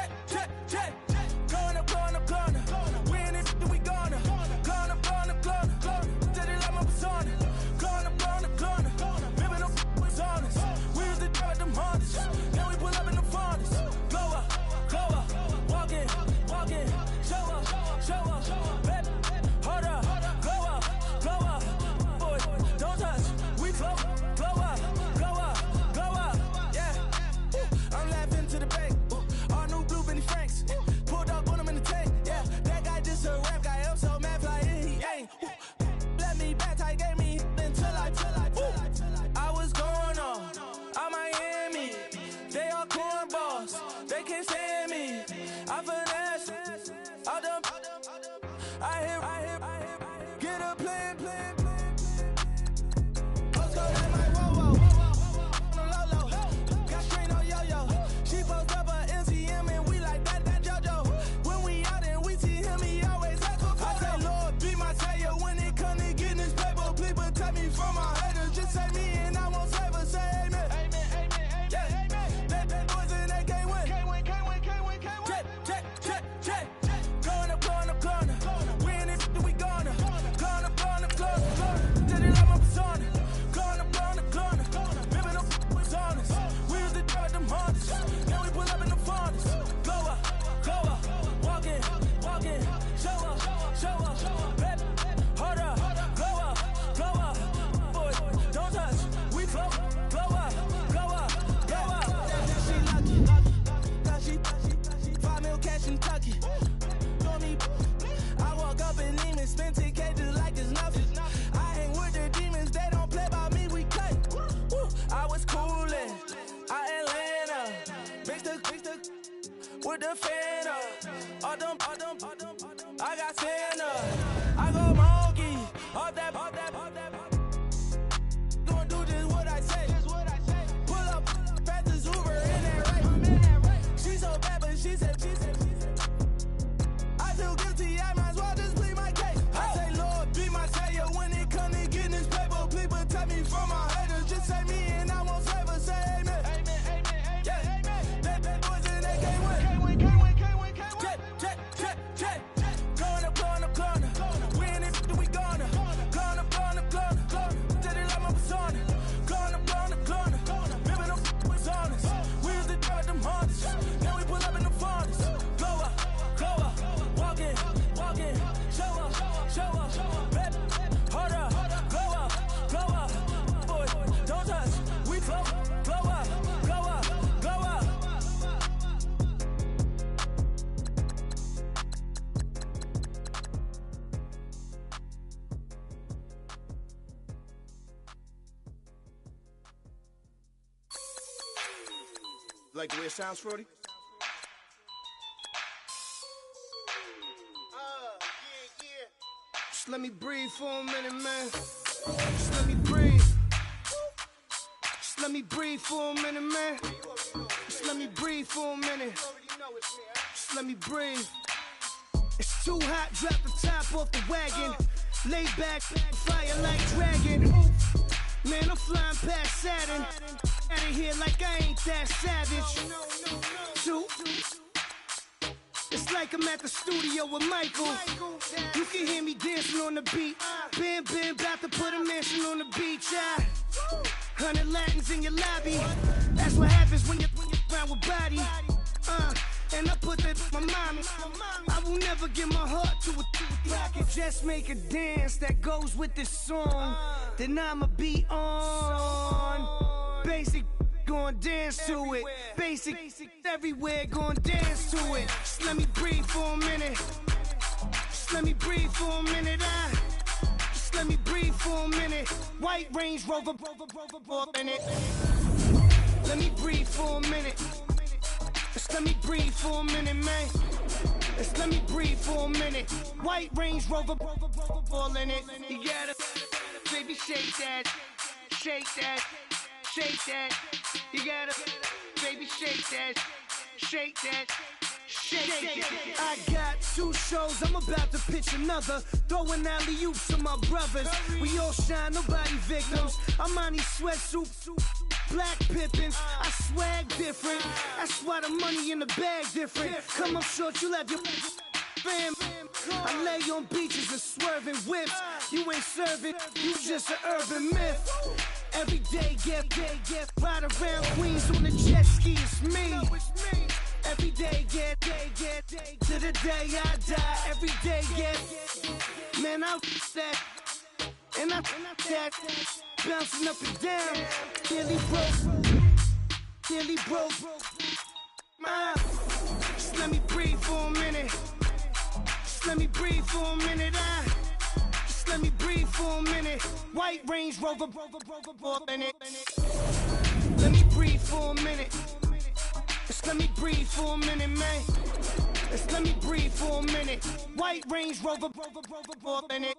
[SPEAKER 1] with the fan up. All them, I got Santa. I go monkey. All that. Gonna do just what I say. Pull up, fast as Uber in that right. She so bad, but she said. I feel guilty, I might as well just plead my case. I say, Lord, be my savior when it comes to getting this paper. Please protect me from my haters. Just say me and I won't save her. Say amen. Yeah. That boys in they can't win. Jet. Going up. We in it, we gonna. Going up. Did it like my persona. Going up. Living them was honest. We used to drive them Hondas. Now we pull up in the Fondas. Glow up. Walk in. Show up. Bet. Hold up. Glow up. Boys, don't touch. We flow up.
[SPEAKER 6] Like the way it sounds, Frody? Yeah. Just let me breathe for a minute, man. Just let me breathe. Just let me breathe for a minute, man. Just let me breathe for a minute. Just let me breathe. It's too hot, drop the top off the wagon. Lay back, fire like dragon. Man, I'm flying past Saturn. Out of here like I ain't that savage. Two. It's like I'm at the studio with Michael. You can hear me dancing on the beat. Bam, about to put a mansion on the beach. 100 Latins in your lobby. That's what happens when you're around with body. And I put that in my mommy. I will never give my heart to a I can just make a dance that goes with this song. Then I'ma be on. Basic, gon' dance to it. Basic, everywhere, gon' dance to it. Just let me breathe for a minute. Just let me breathe for a minute. Just let me breathe for a minute. White Range Rover, in it. Let me breathe for a minute. Just let me breathe for a minute, man. Just let me breathe for a minute. White Range Rover, all in it. You gotta, baby, shake that. You gotta, baby, shake that. I got 2 shows, I'm about to pitch another. Throwing alley-oops to my brothers. We all shine, nobody victims. I'm on these sweatsuits, black Pippins. I swag different. That's why the money in the bag different. Come up short, you left your fam. I lay on beaches and swerving whips. You ain't serving, you just an urban myth. Every day, get ride around Queens on the jet ski, it's me. Every day, get to the day I die. Every day, get, man, I that, and I that, bouncing up and down. Nearly broke. Just let me breathe for a minute. Just let me breathe for a minute. Just let me breathe for a minute. White Range Rover, in it. Let me breathe for a minute. Just let me breathe for a minute, man. Just let me breathe for a minute. White Range Rover, in it.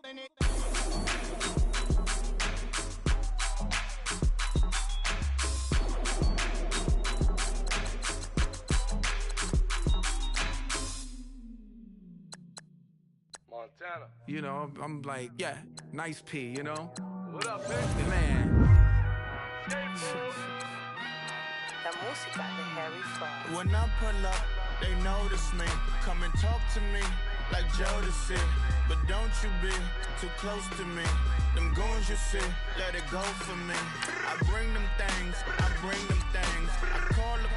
[SPEAKER 7] Montana.
[SPEAKER 8] You know, I'm like, yeah, nice P, you know?
[SPEAKER 7] What up, man?
[SPEAKER 8] Man.
[SPEAKER 1] When I pull up, they notice me. Come and talk to me like Jodeci. But don't you be too close to me. Them goons you see, let it go for me. I bring them things, I call them,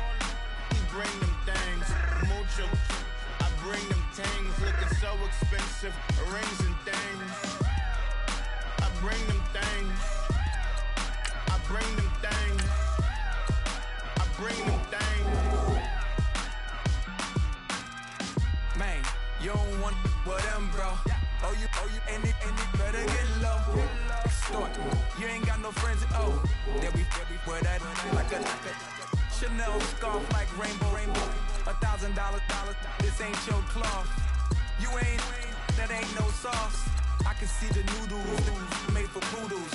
[SPEAKER 1] he bring them things. Mucho, I bring them things. Looking so expensive, rings and things. I bring them things. I bring them things. I bring them things.
[SPEAKER 8] Man, you don't want with them, bro. Oh, you, and it better get low. Extort. You ain't got no friends at all. They'll be wear that like a Chanel scarf like rainbow. A $1,000. This ain't your cloth. You ain't, that ain't no sauce. I can see the noodles made for poodles.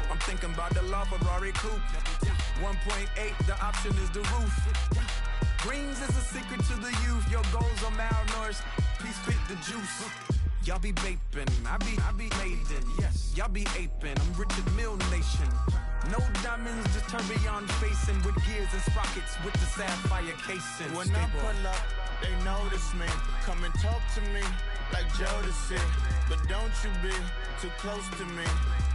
[SPEAKER 8] I'm thinking about the LaFerrari coupe. 1.8, the option is the roof. Greens is a secret to the youth. Your goals are malnourished. Please fit the juice. Y'all be vaping, I be maiden. Yes, y'all be aping. I'm Richard Mill Nation. No diamonds, just tourbillon facing with gears and sprockets with the sapphire casing.
[SPEAKER 1] When I pull up, they notice me. Come and talk to me like Jodeci. But don't you be too close to me.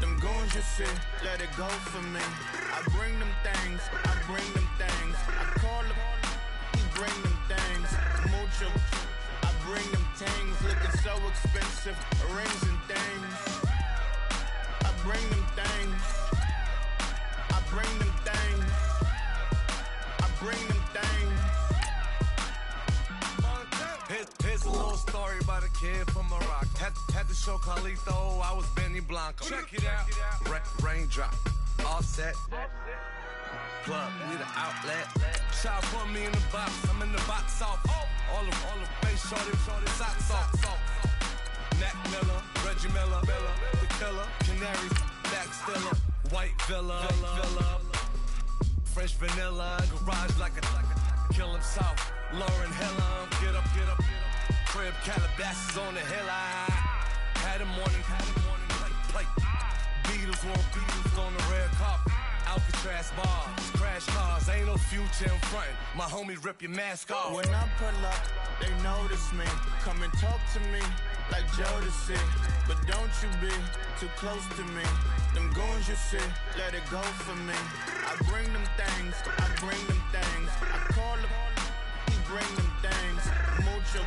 [SPEAKER 1] Them goons you see, let it go for me. I bring them things, I bring them things. I call them, he bring them things. Mucho, I bring them things. Looking so expensive, rings and things. I bring them things. I bring them things. I bring them things.
[SPEAKER 9] Here's a little story about a kid from Morocco. Had to show Carlito I was Benny Blanco. Check it out. Raindrop, offset. Plug, need an outlet. Child put me in the box. I'm in the box off. All the face shorty socks off. Mac Miller, Reggie Miller, the killer, Canaries, back stiller, white villa, fresh vanilla, garage like a kill himself. Lauren Hill, get up. Crib Calabasas on the hill. I had a morning plate. Beatles on the red carpet. Alcatraz bars, crash cars, ain't no future in front. My homies rip your mask off.
[SPEAKER 1] When I pull up, they notice me. Come and talk to me like Jodeci. But don't you be too close to me. Them goons you see, let it go for me. I bring them things, I bring them things. I call them, he bring them things. Mucho,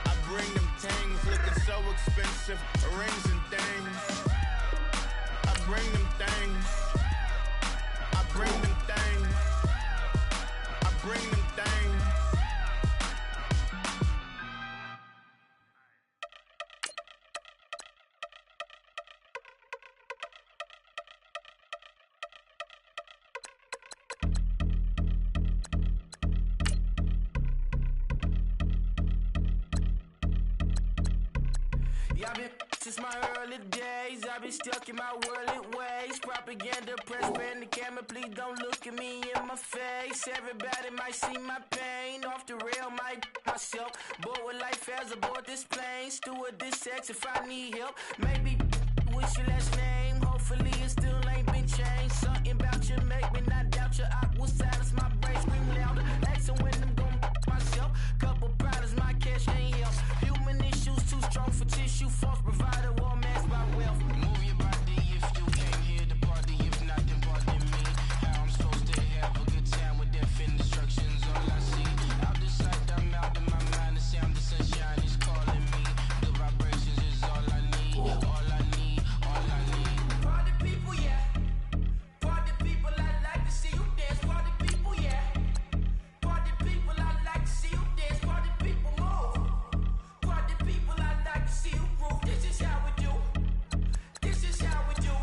[SPEAKER 1] I bring them things. Looking so expensive, rings and things. I bring them things. I bring them things. I bring them things.
[SPEAKER 6] I've been since my early days. I've been stuck in my worldly ways. Propaganda, press, bend the camera. Please don't look at me in my face. Everybody might see my pain. Off the rail, might myself. Bored with life as aboard this plane. Steward this sex if I need help. Maybe what's your last name? Hopefully it still ain't been changed. Something about you make me not doubt your aqua silence. My brain scream louder. Asking when I'm gon' myself. Couple problems, my cash ain't help. Human issues too strong for tissue. False provider, war masked by wealth. Move your body if you came here to party. If not, then pardon me. How I'm supposed to have a good time with death and destruction's all I see. Out the sight, I'm out of my mind. The sound of sunshine is calling me. The vibrations is all I need. All I need, all I need. Party people, yeah. Party people, I like to see you dance. Party people, yeah. Party people, I like to see you dance. Party people, move. Party people, I like to see you groove. This is how we do. This is how we do.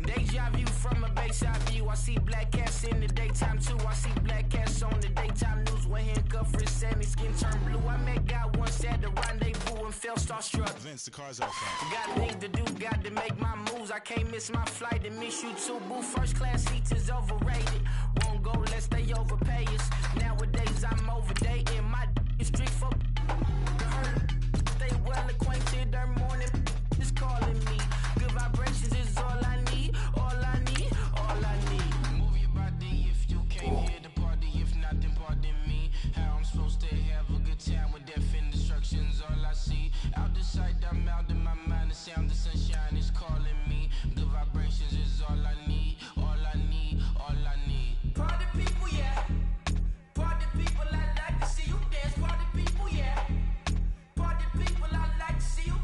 [SPEAKER 6] Deja vu from a bayside view. I see black cats in the daytime too. I see black cats on the daytime news. When handcuffed wrist and his skin turned blue. I met God once at the rendezvous and felt starstruck.
[SPEAKER 10] Vince, the car's outside.
[SPEAKER 6] Got things to do, got to make my moves. I can't miss my flight and miss you too. Boo, first class seats is overrated. Won't go lest they overpay us. Nowadays I'm overdating. My is strict for stay well acquainted. Their morning is calling me. Good vibrations is all I need. All I need, all I need. Move your body if you came here to party. If not, then pardon me. How I'm supposed to have a good time with death and destruction's all I see. Out the sight, I'm out of my mind. The sound of sunshine is calling me. Good vibrations is all I need. All I need, all I need. Party people, yeah. Party people, I like to see you dance. Party people, yeah. Party people, I like to see you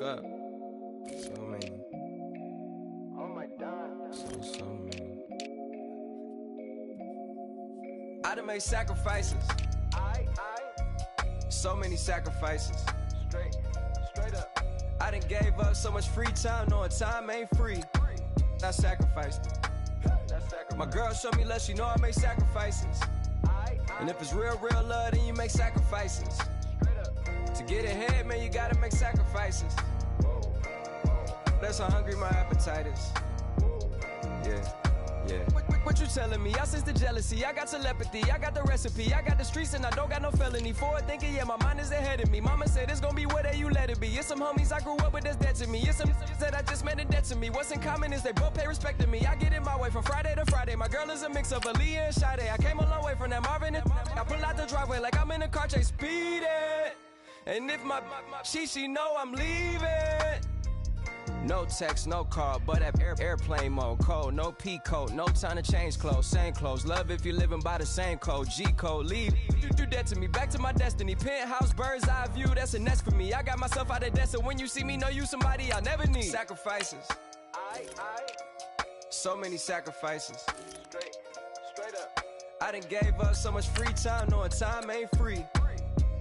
[SPEAKER 10] woke up. So many.
[SPEAKER 1] Oh my God.
[SPEAKER 10] So many.
[SPEAKER 11] I done made sacrifices. So many sacrifices.
[SPEAKER 1] Straight up.
[SPEAKER 11] I done gave up so much free time, knowing time ain't free. I sacrificed it. My girl showed me love, she know I make sacrifices. And if it's real love, then you make sacrifices. To get ahead, man, you gotta make sacrifices. That's how hungry my appetite is. Yeah. What you telling me? I sense the jealousy, I got telepathy, I got the recipe, I got the streets and I don't got no felony. Forward thinking, yeah, my mind is ahead of me. Mama said it's gonna be whatever you let it be. It's some homies I grew up with that's dead to me. It's some that I just met in debt to me. What's in common is they both pay respect to me. I get in my way from Friday to Friday. My girl is a mix of Aaliyah and Sade. I came a long way from that Marvin and I pull out the driveway like I'm in a car chase speeding. And if my she know I'm leaving. No text, no call, but at airplane mode. Code, no P code, no time to change clothes. Same clothes, love if you're living by the same code. G code, leave. You do that to me, back to my destiny. Penthouse, bird's eye view, that's a nest for me. I got myself out of debt, so when you see me, know you somebody I'll never need. Sacrifices. So many sacrifices.
[SPEAKER 1] Straight up.
[SPEAKER 11] I done gave up so much free time, knowing time ain't free.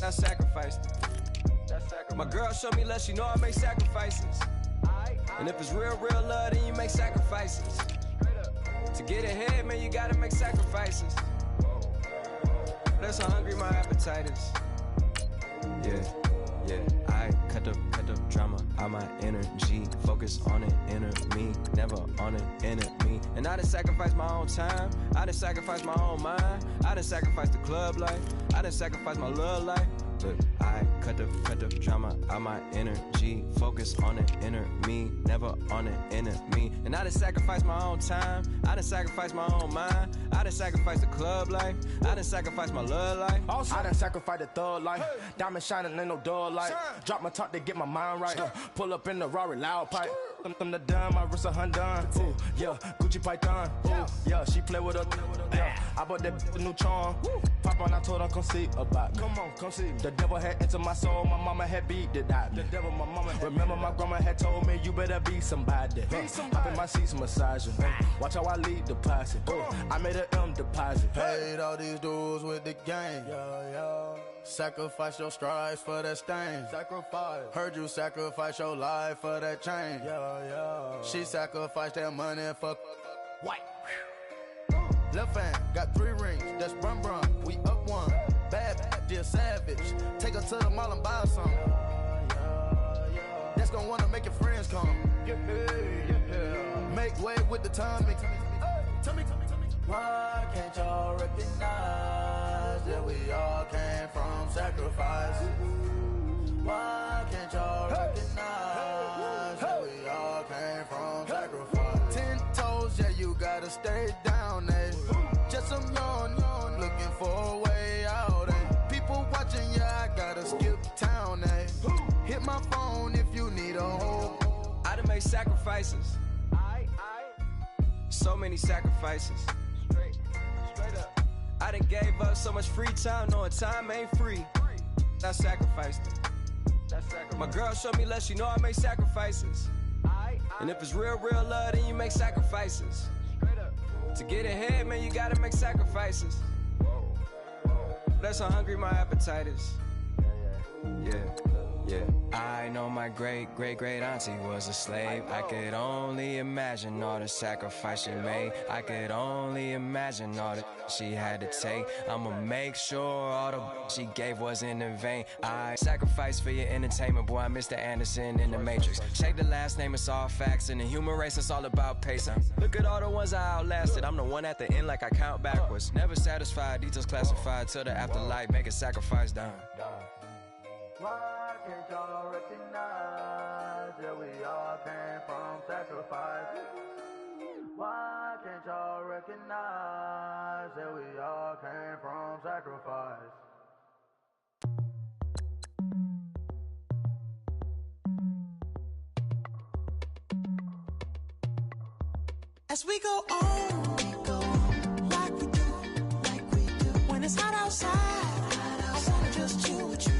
[SPEAKER 11] I sacrificed it. My girl showed me love, she know I make sacrifices. And if it's real love, then you make sacrifices. To get ahead, man, you gotta make sacrifices. That's how hungry my appetite is. Yeah. I cut the drama out my energy. Focus on it, inner me, never on it, enemy. And I done sacrificed my own time. I done sacrificed my own mind. I done sacrificed the club life. I done sacrificed my love life. But I cut the drama out my energy. Focus on it, inner me, never on it, enemy. And I done sacrificed my own time. I done sacrificed my own mind. I done sacrificed the club life. I done sacrificed my love life.
[SPEAKER 12] I done sacrificed the thug life. Diamond shining, ain't no dull light. Drop my top to get my mind right. Pull up in the Rari loud pipe. Them the dime, my wrist a Hyundai. Ooh, yeah, Gucci Python. Ooh, yeah, she play with her. Yeah, I bought that new charm. Pop on, I told her come see about me. Come on, come see me. The devil had entered my soul, my mama had beat the die. The devil, my mama had remember my grandma had told me you better be somebody. Hop in my seats, massaging. Watch how I lead the posse. I made an M deposit.
[SPEAKER 1] Paid all these dudes with the game. Sacrifice your strides for that stain. Sacrifice. Heard you sacrifice your life for that change. She sacrificed that money for white. Left hand got 3 rings. That's brum brum. We up one. Bad, dear savage. Take her to the mall and buy some. That's gonna wanna make your friends come. Make way with the timing. Tell me. Why can't y'all recognize that we all came from sacrifice? Why can't y'all recognize that we all came from sacrifice? 10 toes, yeah, you gotta stay down, eh? Just some yawn, looking for a way out, eh? People watching, yeah, I gotta skip town, eh? Hit my phone if you need a hold.
[SPEAKER 11] I done made sacrifices. So many sacrifices. Straight up. I done gave up so much free time, knowing time ain't free. I sacrificed it. My girl showed me love, she know I make sacrifices. And if it's real love, then you make sacrifices. To get ahead, man, you gotta make sacrifices. That's how hungry my appetite is. Yeah. I know my great auntie was a slave. I could only imagine all the sacrifice she made. I could only imagine all that she had to take. I'ma make sure all the she gave wasn't in vain. I sacrificed for your entertainment, boy. I'm Mr. Anderson in the Matrix. Shake the last name, it's all facts. In the human race, it's all about pacing. Look at all the ones I outlasted. I'm the one at the end like I count backwards. Never satisfied, details classified till the afterlife. Make a sacrifice down.
[SPEAKER 1] Why can't y'all recognize that we all came from sacrifice? Why can't y'all recognize that we all came from sacrifice?
[SPEAKER 13] As we go on, like we do. When it's hot outside, I wanna just chill with you.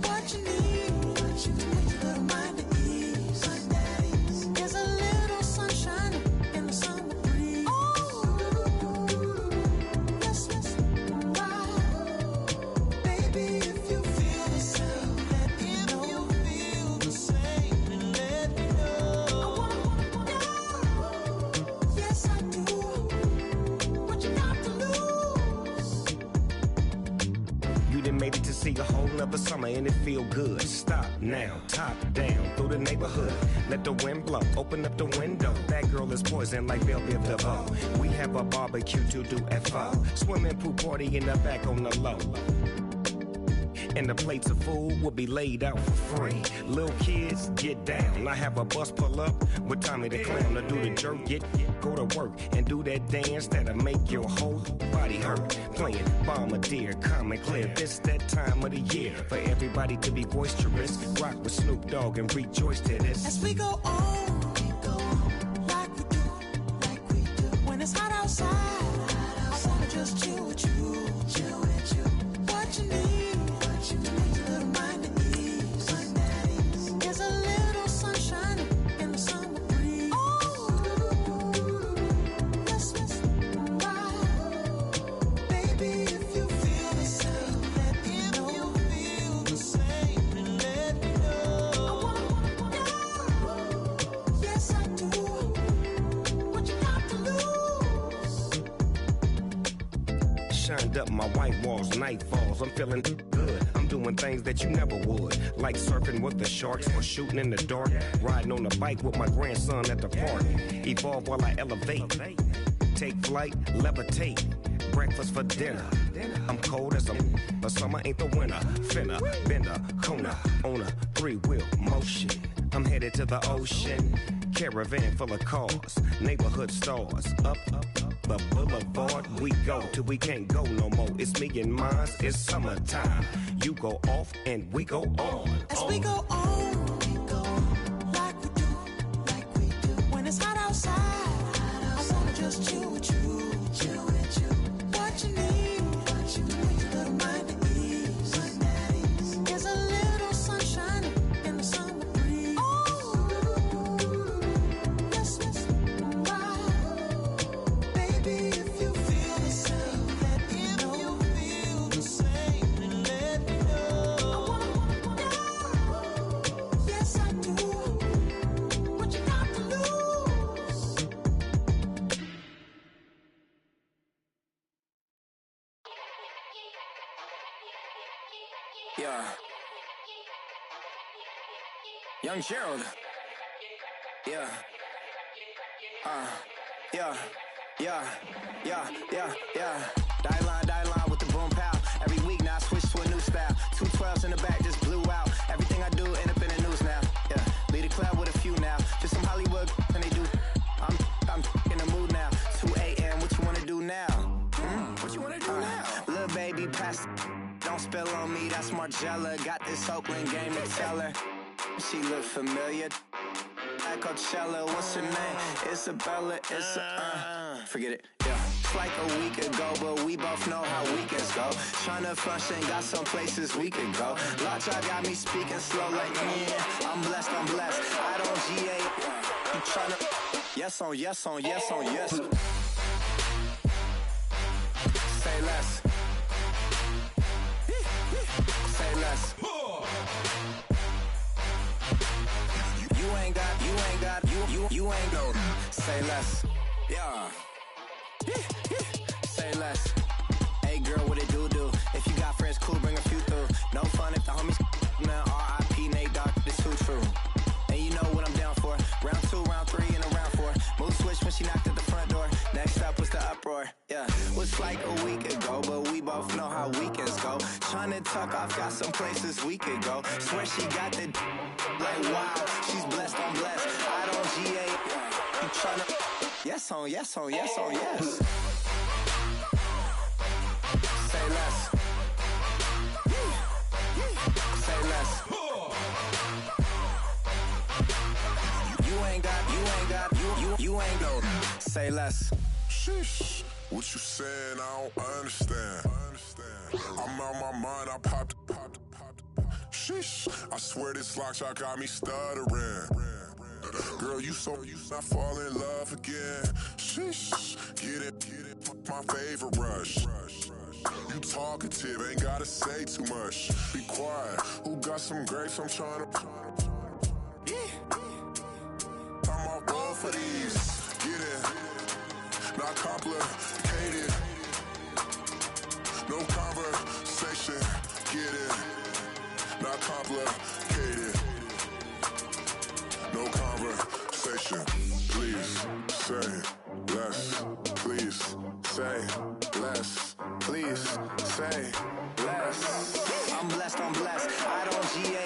[SPEAKER 13] What you need,
[SPEAKER 14] see a whole nother summer and it feel good. Stop now, top down through the neighborhood. Let the wind blow, open up the window. That girl is poison like Belleville DeVoe. We have a barbecue to do at 4. Swimming pool party in the back on the low. And the plates of food will be laid out for free. Little kids, get down. I have a bus pull up with Tommy the Clown to do the jerk. Go to work and do that dance that'll make your whole body hurt. Playing Bombardier, calm and clear. This that time of the year for everybody to be boisterous. Rock with Snoop Dogg and rejoice to this.
[SPEAKER 13] As we go on like we do. When it's hot outside, I wanna just chill with you. What you need. There's a little sunshine in the summer breeze. Let's ride. Baby, if you feel the same, let me know. If you feel the same, let me know. I wanna go. Yes, I do. What you got to lose?
[SPEAKER 14] Shined up my white walls, night falls. I'm feeling good. I'm doing things that you never would, like surfing with the sharks or shooting in the dark, riding on a bike with my grandson at the park. Evolve while I elevate, take flight, levitate, breakfast for dinner. I'm cold as but summer ain't the winter. Finna, bender, Kona, on a 3-wheel motion. I'm headed to the ocean, caravan full of cars, neighborhood stars, up the boulevard we go till we can't go no more. It's me and mine, it's summertime. You go off and we go on.
[SPEAKER 13] As we go on like we do. When it's hot outside, I wanna just chill with you. What you need, little mind at ease. There's a little sunshine in the summer breeze. Let's ride. Baby, if you feel the same, let me know. If you feel the same, let me know. I wanna go. Yes, I do. What you got to lose?
[SPEAKER 11] Yeah. Young Gerald. Yeah. Yeah. Die line with the boom pow. Every week now I switch to a new style. 2 12s in the back just blew out. Everything I do end up in the news now. Yeah. Lead a club with a few now. Just some Hollywood and they do. I'm in the mood now. 2 a.m. What you wanna do now? What you wanna do now? Little baby pass. Don't spill on me, that's Margella. Got this Oakland game to tell her. She look familiar. At Coachella, what's her name? Isabella, forget it, yeah. It's like a week ago, but we both know how weekends go. Tryna function, got some places we could go. Lot y'all got me speaking slow like, yeah, I'm blessed. I don't GA, you tryna, yes on yes. Say less. Say less. You ain't go. Say less. Yeah. Say less. Hey girl, what it do? If you got friends, cool, bring a few through. No fun if the homies, man. R.I.P. Nate Dogg, this too true. And you know what I'm down for. Round 2, round 3, and a round 4. Mood switch when she knocked at the front door. Next up was the uproar. Yeah, was like a week ago, but we both know how weekends go. Tryna tuck off, got some places we could go. Swear she got the like wow, she's blessed on blessed. I don't GA. You tryna yes on yes. Say less. Say less. You ain't go. Say less.
[SPEAKER 15] Sheesh. What you saying? I don't understand. I'm out my mind. I popped. Sheesh. I swear this lock shot got me stuttering. Girl, you not fall in love again. Sheesh. Get it. My favorite rush. You talkative, ain't gotta say too much. Be quiet. Who got some grapes? I'm trying to. I'm all roll for these. Get it. Not complicated. No conversation. Get it. motion. Please say less. Please say less. Please say less.
[SPEAKER 16] I'm blessed, I'm blessed. I don't GA.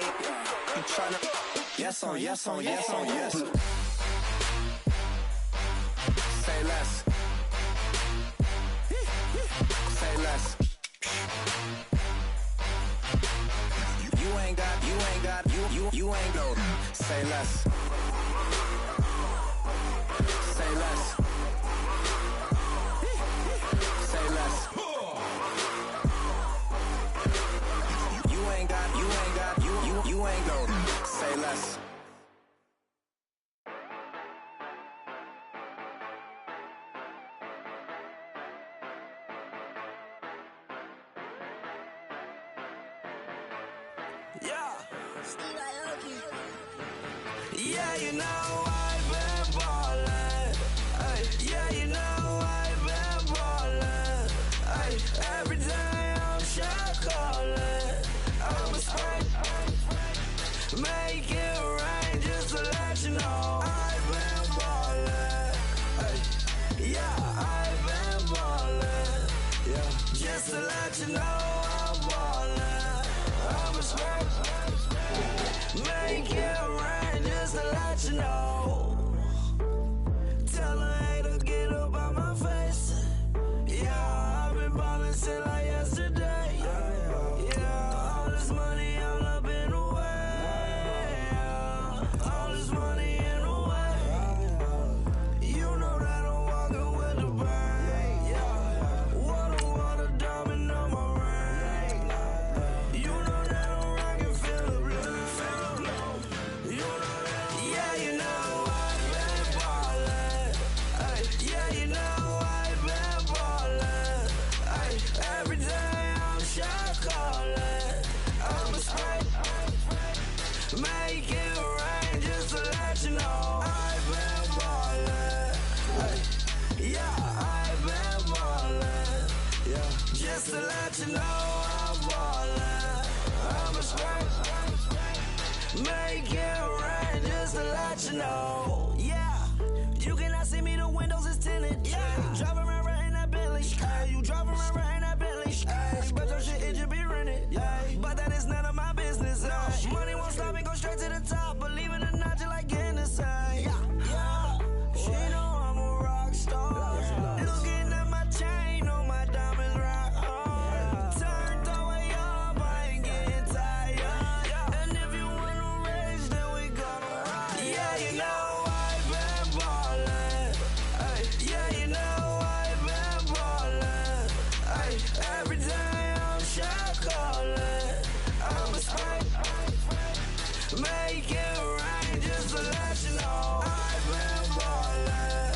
[SPEAKER 16] You tryna. Yes on, yes on, yes on, yes. Say less. Say less. You ain't got, you ain't no. Say less. Say less. Say less. You ain't got, you ain't no. Say less.
[SPEAKER 13] Yeah, you know I've been ballin'. Ay, yeah, you know I've been ballin'. Ay, every day I'm shot callin'. I'm a spray. Make it rain just to let you know I've been ballin'. Ay, yeah, I've been ballin'. Yeah, just to let you know I'm ballin'. I'm a spray. Make it rain just to let you know. Tell a hater get up on my face. Yeah, I've been ballin' since like yesterday. Yeah, all this money all up in the way. All this money in the way. You know that I'm walking with the bank. Yeah, water, diamond on my ring. You know that I'm rockin', feel the blue. Yeah, you know I've been ballin'. Ay, yeah, you know I've been ballin'. Ay, every day I'm shot callin'. I'm a spray. Make it rain just to let you know I've been ballin'. Ay, yeah, I've been ballin'. Yeah, just to let you know I'm ballin'. I'm a spray. Make it rain just to let you know. Yeah, you cannot see me, the windows is tinted. Yeah, driving around right in that Bentley. Ay, you driving around right in that Bentley. Ay, but your shit, it should be rented. Ay, but that is none of my business. Ay, money won't stop me, go straight to the top. Believe it or not, you like getting the same. Yeah, she know I'm a rock star. Looking at my chain, on my diamonds rock hard. Turned the way up, I ain't getting tired. And if you wanna race, then we gonna ride. Yeah, you know I've been ballin'. Ay, yeah, you know I've been ballin'. Ay, every day I'm shot callin'. I'm a spray. Make it rain just to let you know I've been ballin'.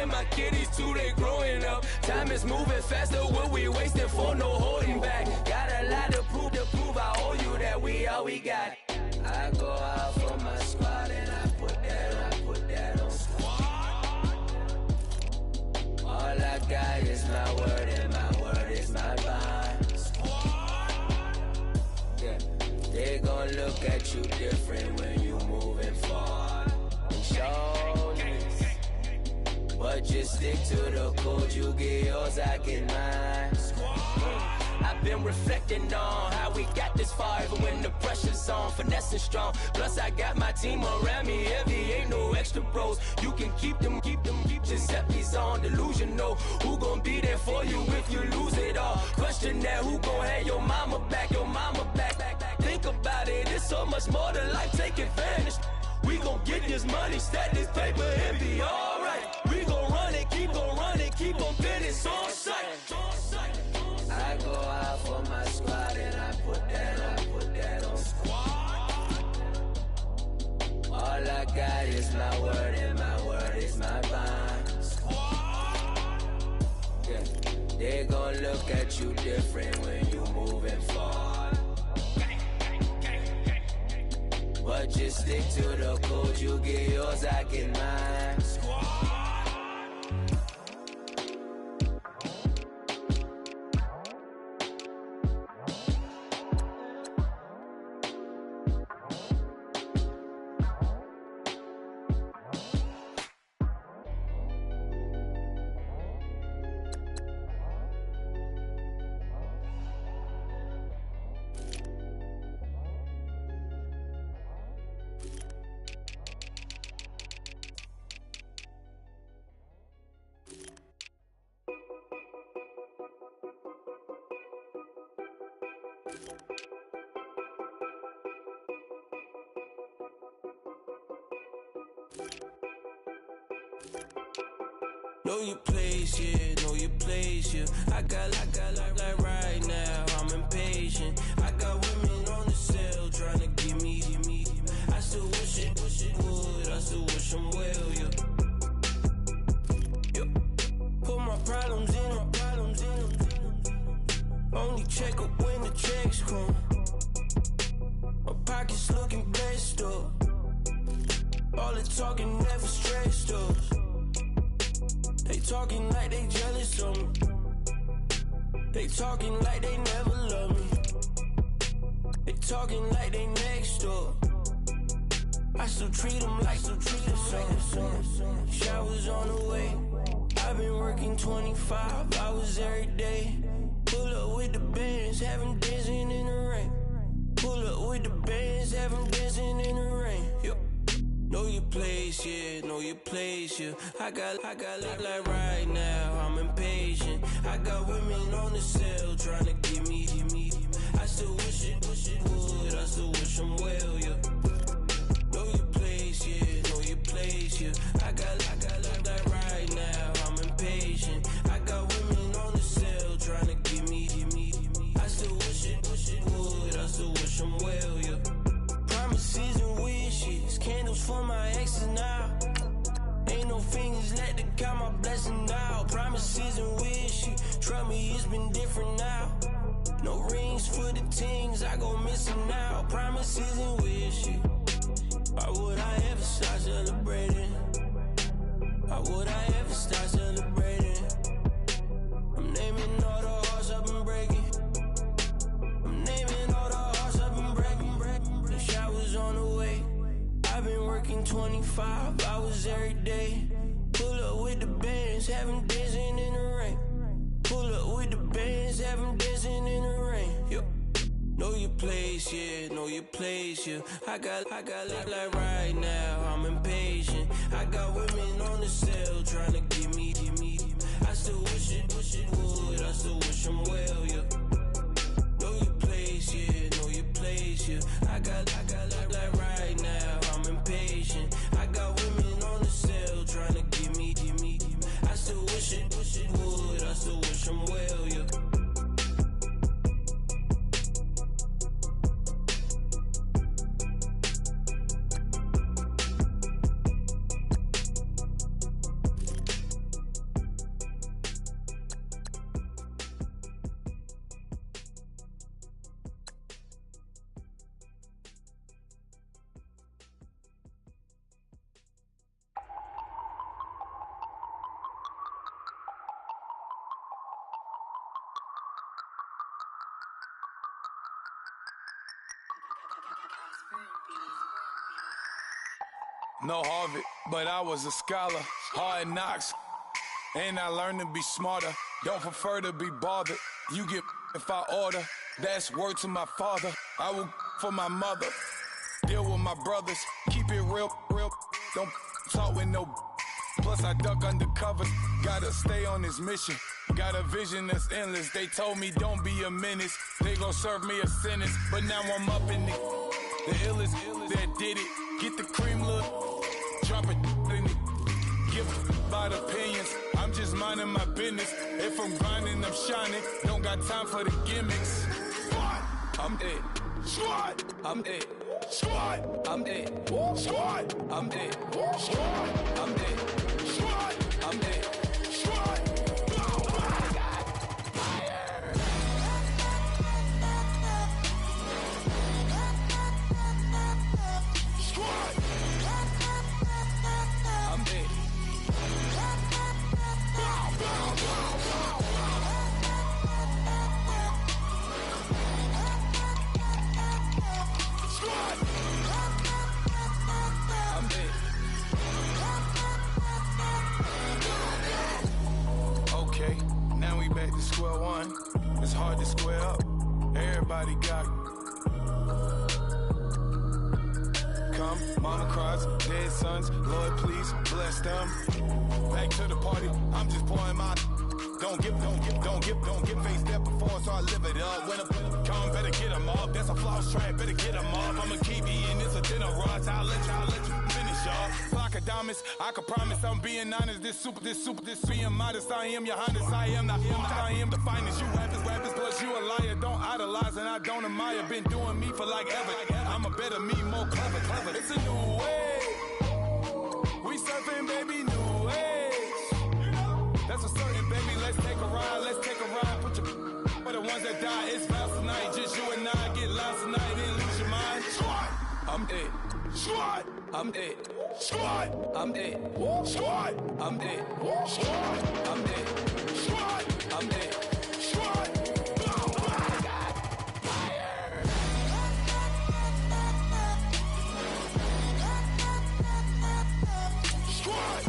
[SPEAKER 17] My kiddies too, they growing up. Time is moving faster, what we wasting for, no holding back. Got a lot to prove, I owe you that we all we got. I go out for my squad and I put that on squad. All I got is my word and my word is my bond. Yeah, they gon' look at you different when you moving forward. And show just stick to the code. You get yours, I get mine. I've been reflecting on how we got this far, even when the pressure's on, finessing strong. Plus I got my team around me heavy, ain't no extra bros. You can keep them. Giuseppe's on delusional. Who gon' be there for you if you lose it all? Question that, who gon' have your mama back? Think about it, it's so much more to life, take advantage. We gon' get this money, stack this paper, and be alright. We gon' run it, keep on finish on sight. I go out for my squad and I put that on squad. All I got is my word and my word is my bond. Squad. Yeah. They gon' look at you different when you moving forward. But just stick to the code, you get yours, I get mine. Squad. Know your place, yeah, know your place, yeah. I got like right now, I'm impatient. I got women on the cell trying to give me. I still wish it would, I still wish them well, yeah. Put my problems in. Only check up when the checks come. My pockets looking blessed up. All the talking never stressed us. They talking like they jealous of me. They talking like they never love me. They talking like they next door. I still treat them like so. Showers on the way. I've been working 25 hours every day. Pull up with the bands, have them dancing in the rain. Pull up with the bands, have them dancing in the rain. Yo. Know your place, yeah, know your place, yeah. I got like right now, I'm impatient. I got women on the cell trying to give me. I still wish it would, I still wish them well, yeah. Know your place, yeah, know your place, yeah. I got like right now, I'm impatient. I got women on the cell trying to give me. I still wish it would, I still wish them well, yeah. Promises and wishes, candles for my exes now. Ain't no fingers left to count my blessing now. Promises and wishes, trust me, it's been different now. No rings for the things, I go missing now. Promises and wishes, why would I ever start celebrating? Why would I ever start celebrating? I'm naming all the hearts I've been breaking. I'm naming all the hearts I've been breaking. The showers on the way. I've been working 25 hours every day. Pull up with the bands, have them dancing in the rain. Pull up with the bands, have them dancing in the rain. Yo. Know your place, yeah, know your place, yeah. I got like right now, I'm impatient. I got women on the cell trying to give me. I still wish it would, I still wish them well, yeah. Know your place, yeah, know your place, yeah. I got like right now, I'm impatient. I got women on the cell trying to give me. I still wish it would, I still wish them well, yeah.
[SPEAKER 5] No Harvard, but I was a scholar. Hard knocks,
[SPEAKER 8] And I learned to be smarter. Don't prefer to be bothered. You get if I order. That's word to my father. I will for my mother. Deal with my brothers. Keep it real. Don't talk with no. Plus I duck undercover. Gotta stay on this mission. Got a vision that's endless. They told me don't be a menace. They gon' serve me a sentence. But now I'm up in the illest that did it. Get the cream look. Drop it in it. Give about opinions. I'm just minding my business. If I'm grinding, I'm shining. Don't got time for the gimmicks. I'm dead. Squad. I'm dead. Squad. I'm dead. Squad. I'm dead. Squad. I'm dead. Squad. I'm dead. Squad. Oh my God. Fire. Squad. I'm dead. Okay, now we back to square one. It's hard to square up. Everybody got come, mama cries, dead sons. Lord, please bless them. Back to the party. I'm just pouring my. Don't get face step before, so I live it up. When I come, better get them up. That's a floss track, better get them up. I'ma keep eating, it's a dinner rush. I'll let you finish up. Flock of diamonds, I can promise I'm being honest. This being modest. I am your highness, I am the finest. You rappers, plus you a liar. Don't idolize and I don't admire. Been doing me for like ever. I'm a better me, more clever. It's a new way. We surfing, baby, new age. That's a certain, baby. Let's take a ride. Put your for the ones that die. It's vows tonight. Just you and I get lost tonight and lose your mind. Squad. I'm dead. Squad. I'm dead. Squad. I'm dead. Squad. I'm dead. Squad. I'm dead. Squad. I'm dead. Squad. Oh my God. Fire. Squad.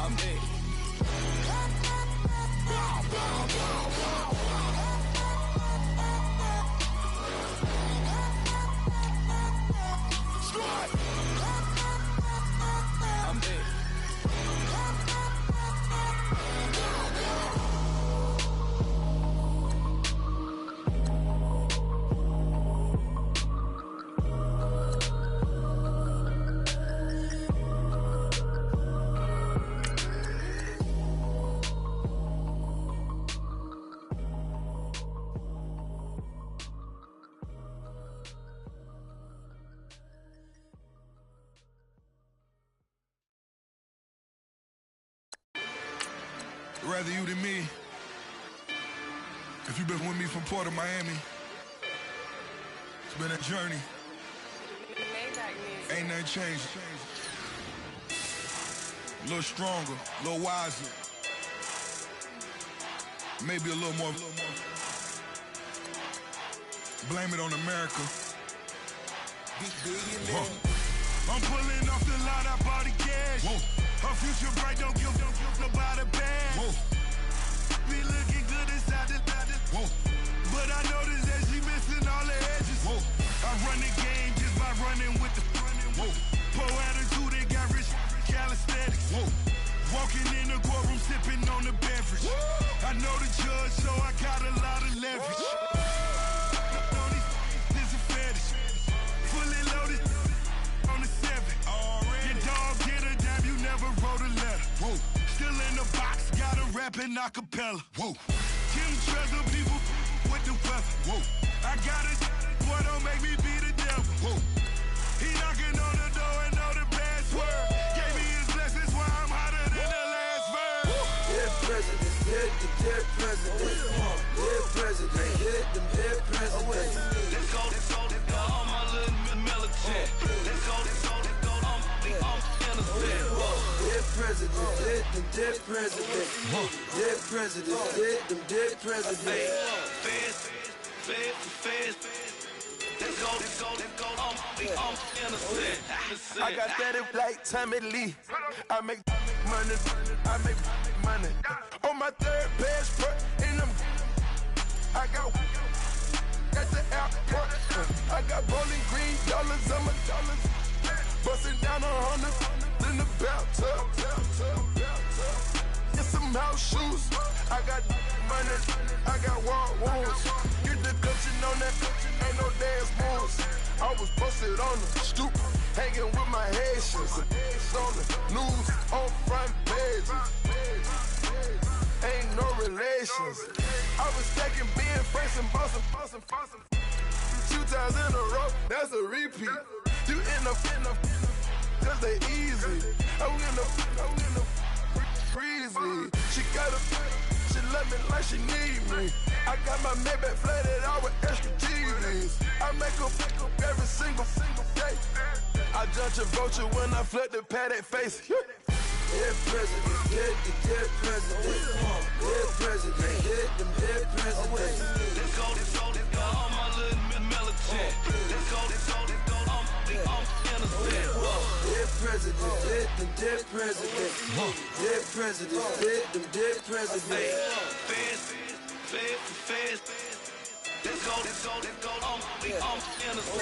[SPEAKER 8] I'm dead. Squad. I'm dead.
[SPEAKER 15] Rather you than me. If you've been with me from Port of Miami, it's been a journey. Ain't nothing changed. A little stronger, a little wiser. Maybe a little more. Blame it on America. I'm pulling off the lot, I bought the cash. Whoa. Her future bright, don't give nobody bad. Whoa. Be looking good inside the whoa. But I noticed that she missing all the edges. Whoa. I run the game just by running with the whoa. Pro attitude, they got rich calisthenics. Whoa. Walking in the courtroom, sipping on the beverage. Whoa. I know the judge, so I got a lot of leverage. This is a fetish. Fully loaded on the 7. Your dog get a dime, you never wrote a letter. Whoa. Still in the box, got a rapping acapella. Whoa. Kim Treasure, people with the weather. Whoa. I got it, boy, don't make me be the devil. Whoa. He knocking on the door and know the password. Gave me his blessings, why I'm hotter than the last verse.
[SPEAKER 18] Dear president, dear president, dear president, dear president.
[SPEAKER 9] Let's go, all my little militant. Let's go, I'm innocent.
[SPEAKER 18] Dear president, dear president, dear president, dear president.
[SPEAKER 9] Feds. Let's go, I'm innocent.
[SPEAKER 18] I got that like Tommy Lee. I make money, I make money. On my third best foot in them, I got at the airport. I got Bowling Green dollars on my dollars. Busting down 100 in the bathtub. Get some house shoes. I got money. I got war wounds. Get the coaching on that. Ain't no dance moves. I was posted on the stoop, hanging with my Haitians. On the news, on front pages. Ain't no relations. I was stacking being fresh and bustin'. 2 times in a row, that's a repeat. You end up, cause they easy. I'm in the breezy. She love me like she need me. I got my Maybach flooded out with extra G's. I make her every single day. I judge a vulture when I flip the paddock face. Dead president, dead president, dead president, hit them dead presidents.
[SPEAKER 9] Let's go, all my little militant. Let's go, I'm innocent.
[SPEAKER 18] Dead president, hit them dead presidents. Dead president, hit them dead presidents.
[SPEAKER 9] Fast. Let's go, I'm innocent.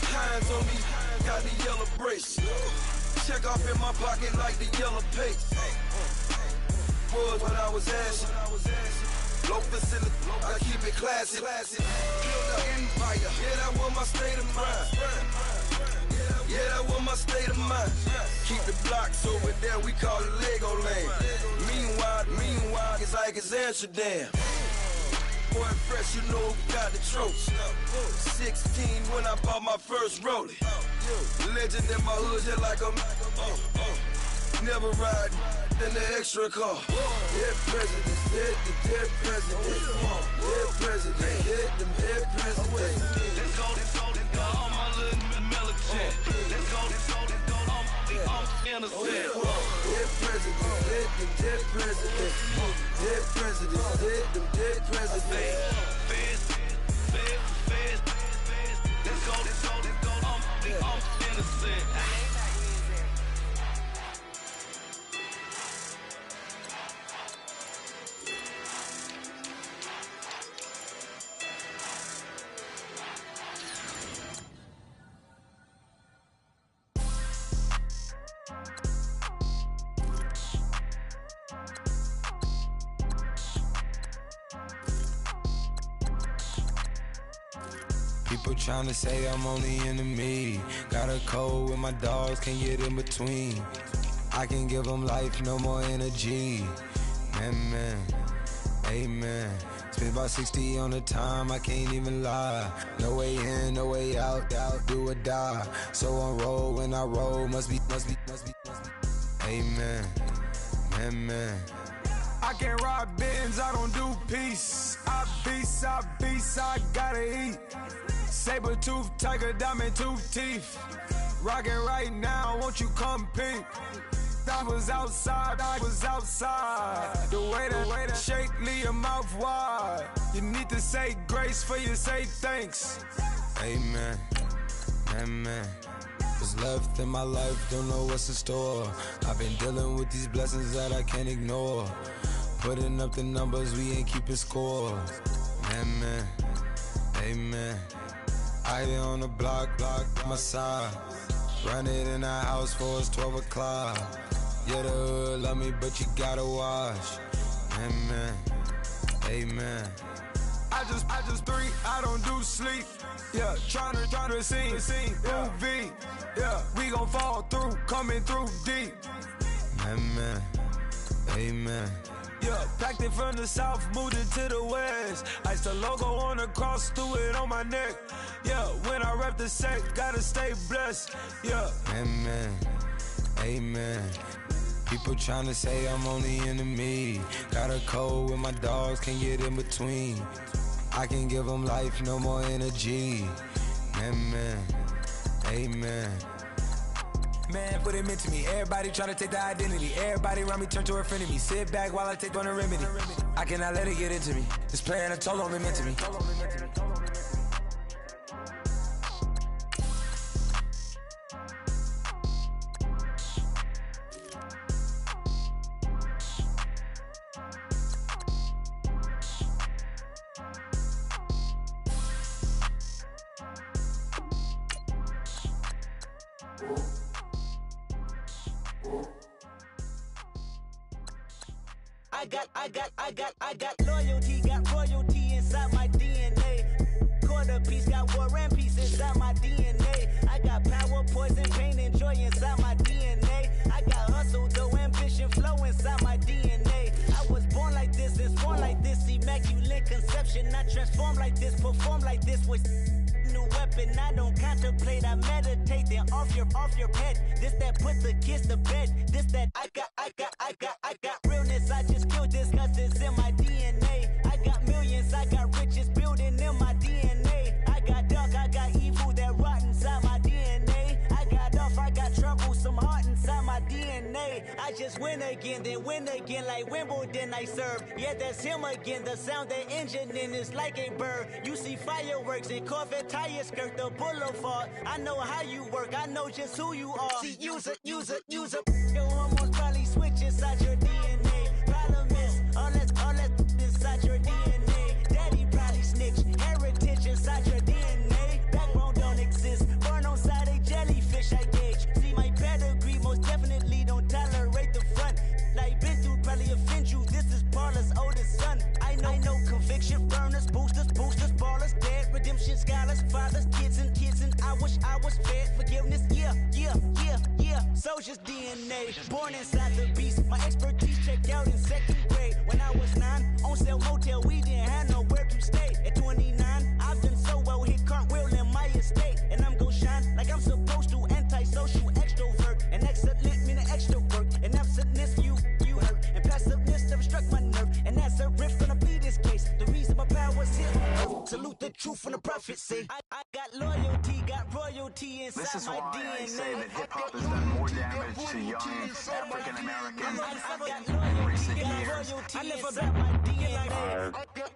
[SPEAKER 18] Hands on me, got the yellow brace. Check off in my pocket like the yellow paste. Was when I was asking. Low facility, I keep it classy. Build an empire, yeah, that was my state of mind. Yeah, that was my state of mind. Keep the blocks over there, we call it Lego Land. Meanwhile, it's like it's Amsterdam. Boy, fresh, you know who got the tropes. 16 when I bought my first rollie. Legend in my hood, just like a never ride in the extra car. Dead presidents, dead presidents. Dead president, hit them dead presidents.
[SPEAKER 9] Let's go, all my little militant. Let's go, I'm innocent.
[SPEAKER 18] Dead president, hit them dead presidents. Dead presidents, hit them dead presidents.
[SPEAKER 9] Fast. Let's go, I'm innocent.
[SPEAKER 19] People tryna say I'm only in the me. Got a code with my dogs, can't get in between. I can give them life, no more energy. Man, amen. Spent about 60 on the time, I can't even lie. No way in, no way out, do or die. So on roll, when I roll, must be. Amen, man.
[SPEAKER 11] I can't ride Benz, I don't do peace. I beast, I gotta eat. Saber tooth, tiger, diamond tooth teeth. Rockin' right now, won't you come peep? I was outside. The way that shake, leave your mouth wide. You need to say grace for you say thanks.
[SPEAKER 19] Amen, what's left in my life, don't know what's in store. I've been dealing with these blessings that I can't ignore. Putting up the numbers, we ain't keeping score. Amen. I been on the block, my side. Run it in the house for it's 12 o'clock. Yeah, the hood love me, but you gotta watch. Amen.
[SPEAKER 11] I just three, I don't do sleep. Yeah, tryna sing. UV. Yeah, we gon' fall through, coming through deep.
[SPEAKER 19] Amen.
[SPEAKER 11] Yeah, packed it from the south, moved it to the west. Iced the logo on the cross, threw it on my neck. Yeah, when I rep the set, gotta stay blessed. Yeah.
[SPEAKER 19] Amen. People tryna say I'm only in the me. Got a code with my dogs, can't get in between. I can give them life, no more energy. Amen.
[SPEAKER 11] Man, what it meant to me. Everybody tryna take the identity. Everybody around me turn to a friend of me. Sit back while I take on the remedy. I cannot let it get into me. This playing a toll on me meant to me.
[SPEAKER 20] I got loyalty, got royalty inside my DNA. Quarter piece, got war and peace inside my DNA. I got power, poison, pain, and joy inside my DNA. I got hustle, though, ambition, flow inside my DNA. I was born like this and born like this, immaculate conception. I transform like this, perform like this with new weapon. I don't contemplate, I meditate. Then off your head. This that put the kids to bed. This that I got realness. I just killed this cause it's in my DNA. I got millions, I got riches building in my DNA. I got dark, I got evil that rot inside my DNA. I got off, I got trouble, some heart inside my DNA. I just win again, then win again like Wimbledon I serve. Yeah, that's him again. The sound that engine in is like a bird. You see fireworks and Corvette tires skirt the boulevard. I know how you work, I know just who you are. See, use it. You almost probably switch inside your DNA. Problem is, all that inside your DNA. Daddy probably snitch, heritage inside your DNA. Backbone don't exist, born on side a jellyfish I gauge. See my pedigree, most definitely don't tolerate the front. Like been through, probably offend you. This is Paula's oldest son. I know conviction, burners, boosters, ballers, dead, redemption, scholars, fathers, kids and I wish I was fed forgiveness. Yeah. Soldier's DNA, born inside the beast. My expertise checked out in second grade. When I was 9, on sale motel, we didn't have nowhere to stay. At 29, I've done so well, hit cartwheel in my estate. And I'm gon' shine like I'm supposed to, antisocial extrovert. And excellent meaning extra work. And absentness, you hurt. And passiveness never struck my nerve. And that's a riff gonna be this case. The reason my power's here, salute the truth from the prophecy. I got loyalty, got royalty inside
[SPEAKER 21] this is
[SPEAKER 20] my
[SPEAKER 21] why
[SPEAKER 20] DNA.
[SPEAKER 21] I say that hip-hop has done more damage to young African Americans in recent years.
[SPEAKER 20] I live about my DNA.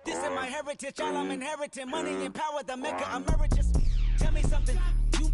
[SPEAKER 20] This is my heritage, all I'm inheriting. Money and power, the maker emeritus. Tell me something, you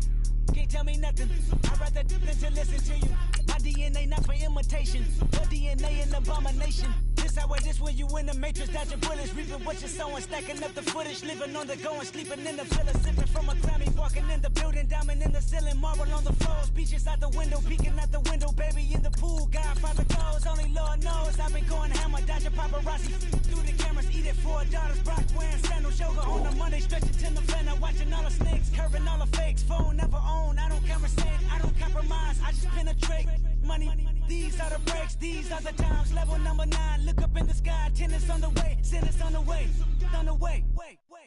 [SPEAKER 20] can't tell me nothing. I'd rather than to listen to you. My DNA not for imitation, your DNA an abomination. This how it is when you in the matrix, dodging bullets, reaping what you're sowing, stacking up the footage, living on the go and sleeping in the villa, sipping from a Grammy, walking in the building, diamond in the ceiling, marble on the floors, beaches out the window, peeking out the window, baby in the pool, Godfather goes, only Lord knows, I've been going hammer, dodging paparazzi, through the cameras, eating $4, Brock wearing sandals, yoga on the Monday, stretching to the fender, watching all the snakes, curving all the fakes, phone never own, I don't conversate, I don't compromise, I just penetrate, money, these are the breaks, these are the times, level number 9, look up in the sky, tennis on the way, sentence on the way,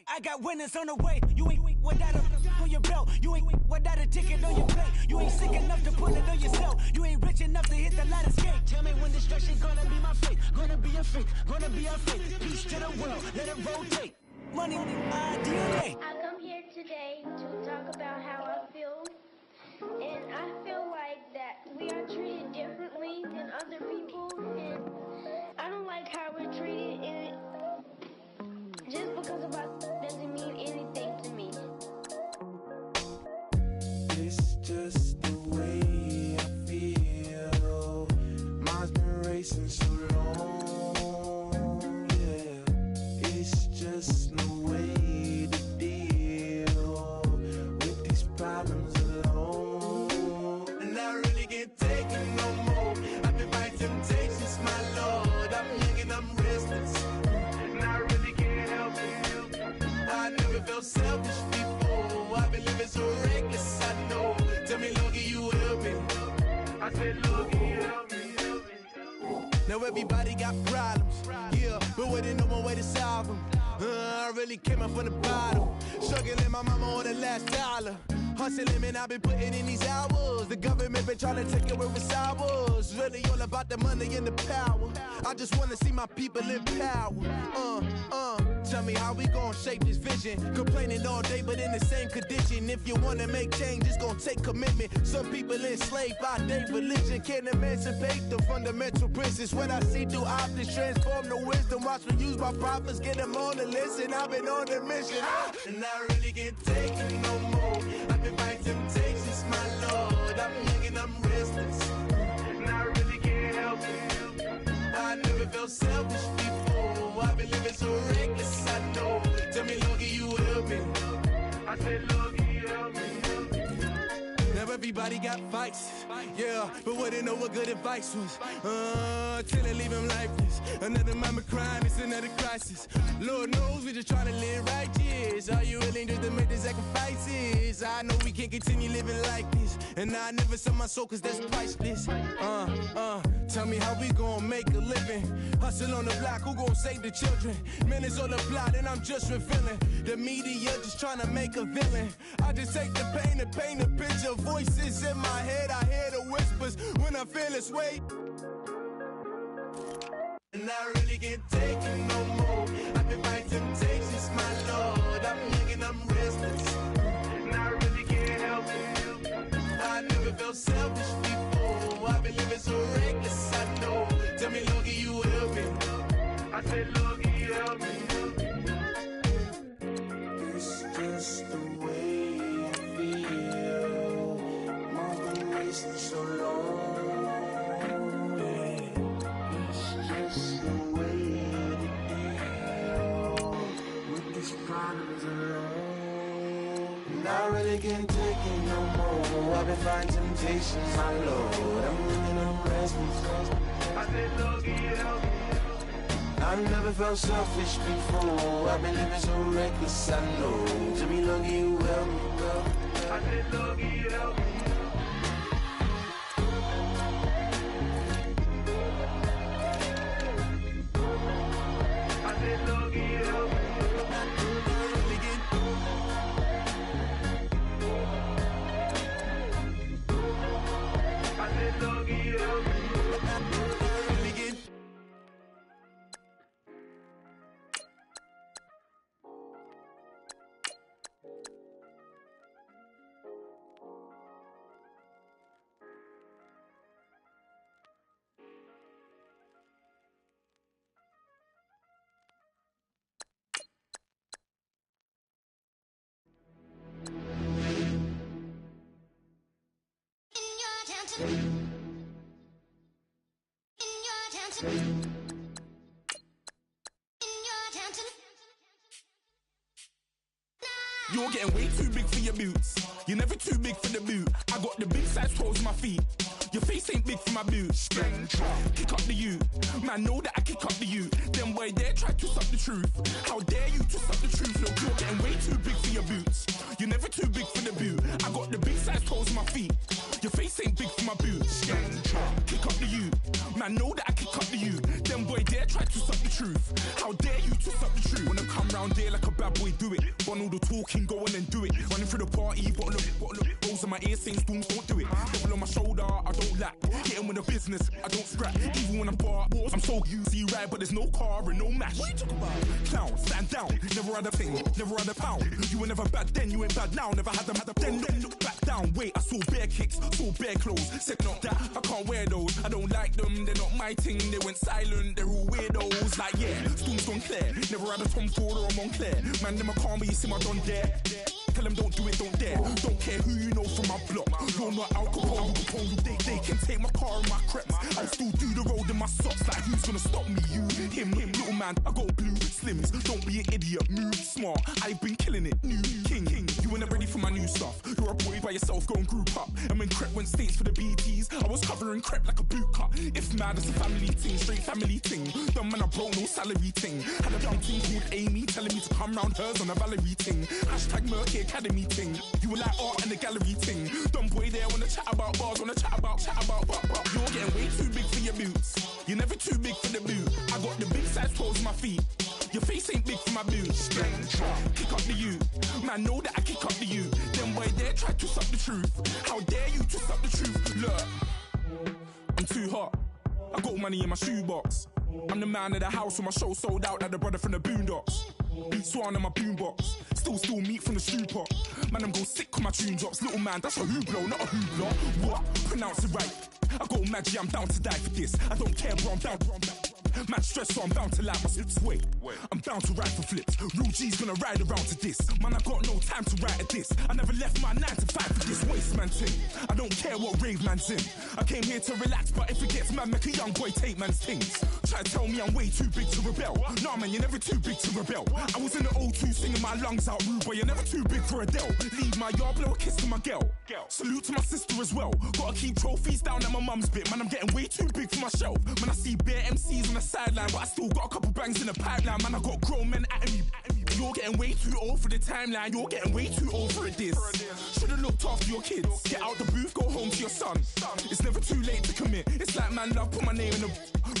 [SPEAKER 20] I got winners on the way, you ain't without a on your belt, you ain't without a ticket on your plate, you ain't sick enough to put it on yourself, you ain't rich enough to hit the ladder skate, tell me when destruction gonna be my fate, gonna be a fate, gonna be a fate, peace to the world, let it rotate, money, my DNA.
[SPEAKER 22] I come here today to talk about how I feel. And I feel like that we are treated differently than other people, and I don't like how we're treated, and just because of us doesn't mean anything to me.
[SPEAKER 19] It's just the way I feel. Mine's been racing so long, yeah. It's just no way to deal with these problems alone. And I really can't take it no more. I've been fighting temptations, my Lord. I'm young and I'm restless, and I really can't help it. I never felt selfish before. I've been living so reckless, I know. Tell me, Lord, can you help me? I said, Lord, can you help me? Now everybody got problems, yeah, but waiting no more way to solve them. I really came up from the bottom, struggling my mama on the last dollar. Hustling, man, I've been putting in these hours. The government been trying to take away what's ours. Really all about the money and the power. I just wanna see my people in power. Tell me how we gon' shape this vision. Complaining all day, but in the same condition. If you wanna make change, it's gon' take commitment. Some people enslaved by their religion can't emancipate the fundamental principles. What I see through optics transform the wisdom. Watch me use my prophets, get them on the list, and I've been on the mission. And I really can't take it no more. I've been fighting temptations, my Lord. I'm young and I'm restless, and I really can't help it. I never felt selfish before. I've been living so reckless, I know. Tell me, Lord, can you help me? I said, Lord, can you help me? Never
[SPEAKER 2] Everybody got fights, yeah, but wouldn't know what good advice was. Till they leave him lifeless. Another mama crying, it's another crisis. Lord knows we just trying to live righteous. Are you willing just to make the sacrifices? I know we can't continue living like this, and I never sell my soul cause that's priceless. Tell me how we gon' make a living. Hustle on the block, who gon' save the children? Minutes on the plot and I'm just revealing. The media just trying to make a villain. I just take the pain and paint a picture. Voices in my head, I hear the whispers when I feel this way. And I really can't take it no more. I've been fighting temptations, my Lord. I'm young and I'm restless, and I really can't help it. I never felt selfish before. I've been living so reckless, I know. Tell me, Lord, can you help me? I said, Lord, can you help me? It's just the way I feel. Mama wasting so long. It's just the way to deal with these problems alone. And I really can't take it no more. I've been fighting temptations, my Lord. I'm living on restless. I said, Lord, can you help me? I never felt selfish before. I've been living so reckless, I know. To me, Lord, can you help me, girl? I said, Lord, can you help me? I said, Lord, can you help me? I said, Lord, can you help me?
[SPEAKER 4] You're getting way too big for your boots. You're never too big for the boot. I got the big size toes on my feet. Your face ain't big for my boots. Kick up the you. Man, know that I kick up the you. Them boy there try to suck the truth. How dare you to suck the truth? Look, you're getting way too big for your boots. You're never too big for the boot. I got the big size toes on my feet. Your face ain't big for my boots. Kick up the you. Man, know that I kick up the you. Them boy there try to suck the truth. How dare you to suck the truth? Wanna come round there like a bad boy, do it. Want all the talking, go on and do it. Running through the party, bottle up. Rolls in my ear saying storms, don't do it. Double on my shoulder, I don't lack. Getting with the business, I don't scrap. Even when I'm bar wars, I'm so used to you ride, but there's no car and no match. What you talking about? Clown, stand down, never had a thing, never had a pound. You were never bad then, you ain't bad now. Never had them, then look back down. Wait, I saw bare kicks, saw bare clothes. Said not that, I can't wear those. I don't like them, they're not my thing. They went silent, they're all weirdos. Like yeah, storms gone clear. Never had a Tom Ford or a Montclair. Man, them a calm, but you see my done there. Tell them don't do it, don't dare. Don't care who you know from my block. You're not Al Capone, they can take my car and my creps. I'll still do the road in my socks. Like who's gonna stop me? You, him, little man. I got blue slims. Don't be an idiot, move smart. I've been killing it, new king. You ain't ready for my new stuff. You're a boy by yourself, go and group up. And when Crep went states for the BTs, I was covering Crep like a boot cut. If mad, it's a family thing, straight family thing. Dumb man, I broke no salary thing. Had a young thing called Amy telling me to come round hers on a Valerie thing. Hashtag Murky Academy thing. You were like art and the gallery thing. Dumb boy there wanna chat about bars, wanna chat about. You're getting way too big for your boots. You're never too big for the boot. I got the big size toes on my feet. Your face ain't big for my boots. Kick up the you. Man, know that I kick up the you. Them boy there try to suck the truth. How dare you to suck the truth? Look, I'm too hot. I got money in my shoebox. I'm the man of the house when my show sold out like the brother from the Boondocks. Beat Swan in my boombox. Still meat from the stew pot. Man, I'm go sick when my tune drops. Little man, that's a hooplo, not a hoopla. What? Pronounce it right. I got magic, I'm down to die for this. I don't care, bro, I'm down. Man stressed, so I'm bound to like my slips. Wait, I'm bound to ride for flips. Real G's gonna ride around to this. Man, I got no time to write at this. I never left my 9 to 5 for this waste man thing. I don't care what rave man's in. I came here to relax, but if it gets mad, make a young boy take man's things. Try to tell me I'm way too big to rebel. Nah, man, you're never too big to rebel. I was in the O2 singing my lungs out, rude, but you're never too big for Adele. Leave my yard, blow a kiss to my girl. Salute to my sister as well. Gotta keep trophies down at my mum's bit. Man, I'm getting way too big for my shelf. Man, I see bare MCs on the sideline, but I still got a couple bangs in the pipeline. Man, I got grown men at me. You're getting way too old for the timeline. You're getting way too old for a diss. Should've looked after your kids. Get out the booth, go home to your son. It's never too late to commit. It's like man love, put my name in a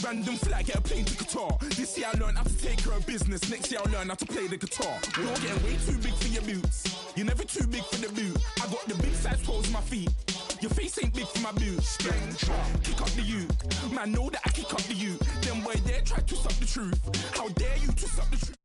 [SPEAKER 4] random flag, get a plane to Qatar. This year I learned how to take care of business. Next year I'll learn how to play the guitar. You're getting way too big for your boots. You're never too big for the boot. I got the big size toes on my feet. Your face ain't big for my boots. Kick up the you. Man, know that I kick up the you. Them boy there try to suck the truth. How dare you to suck the truth?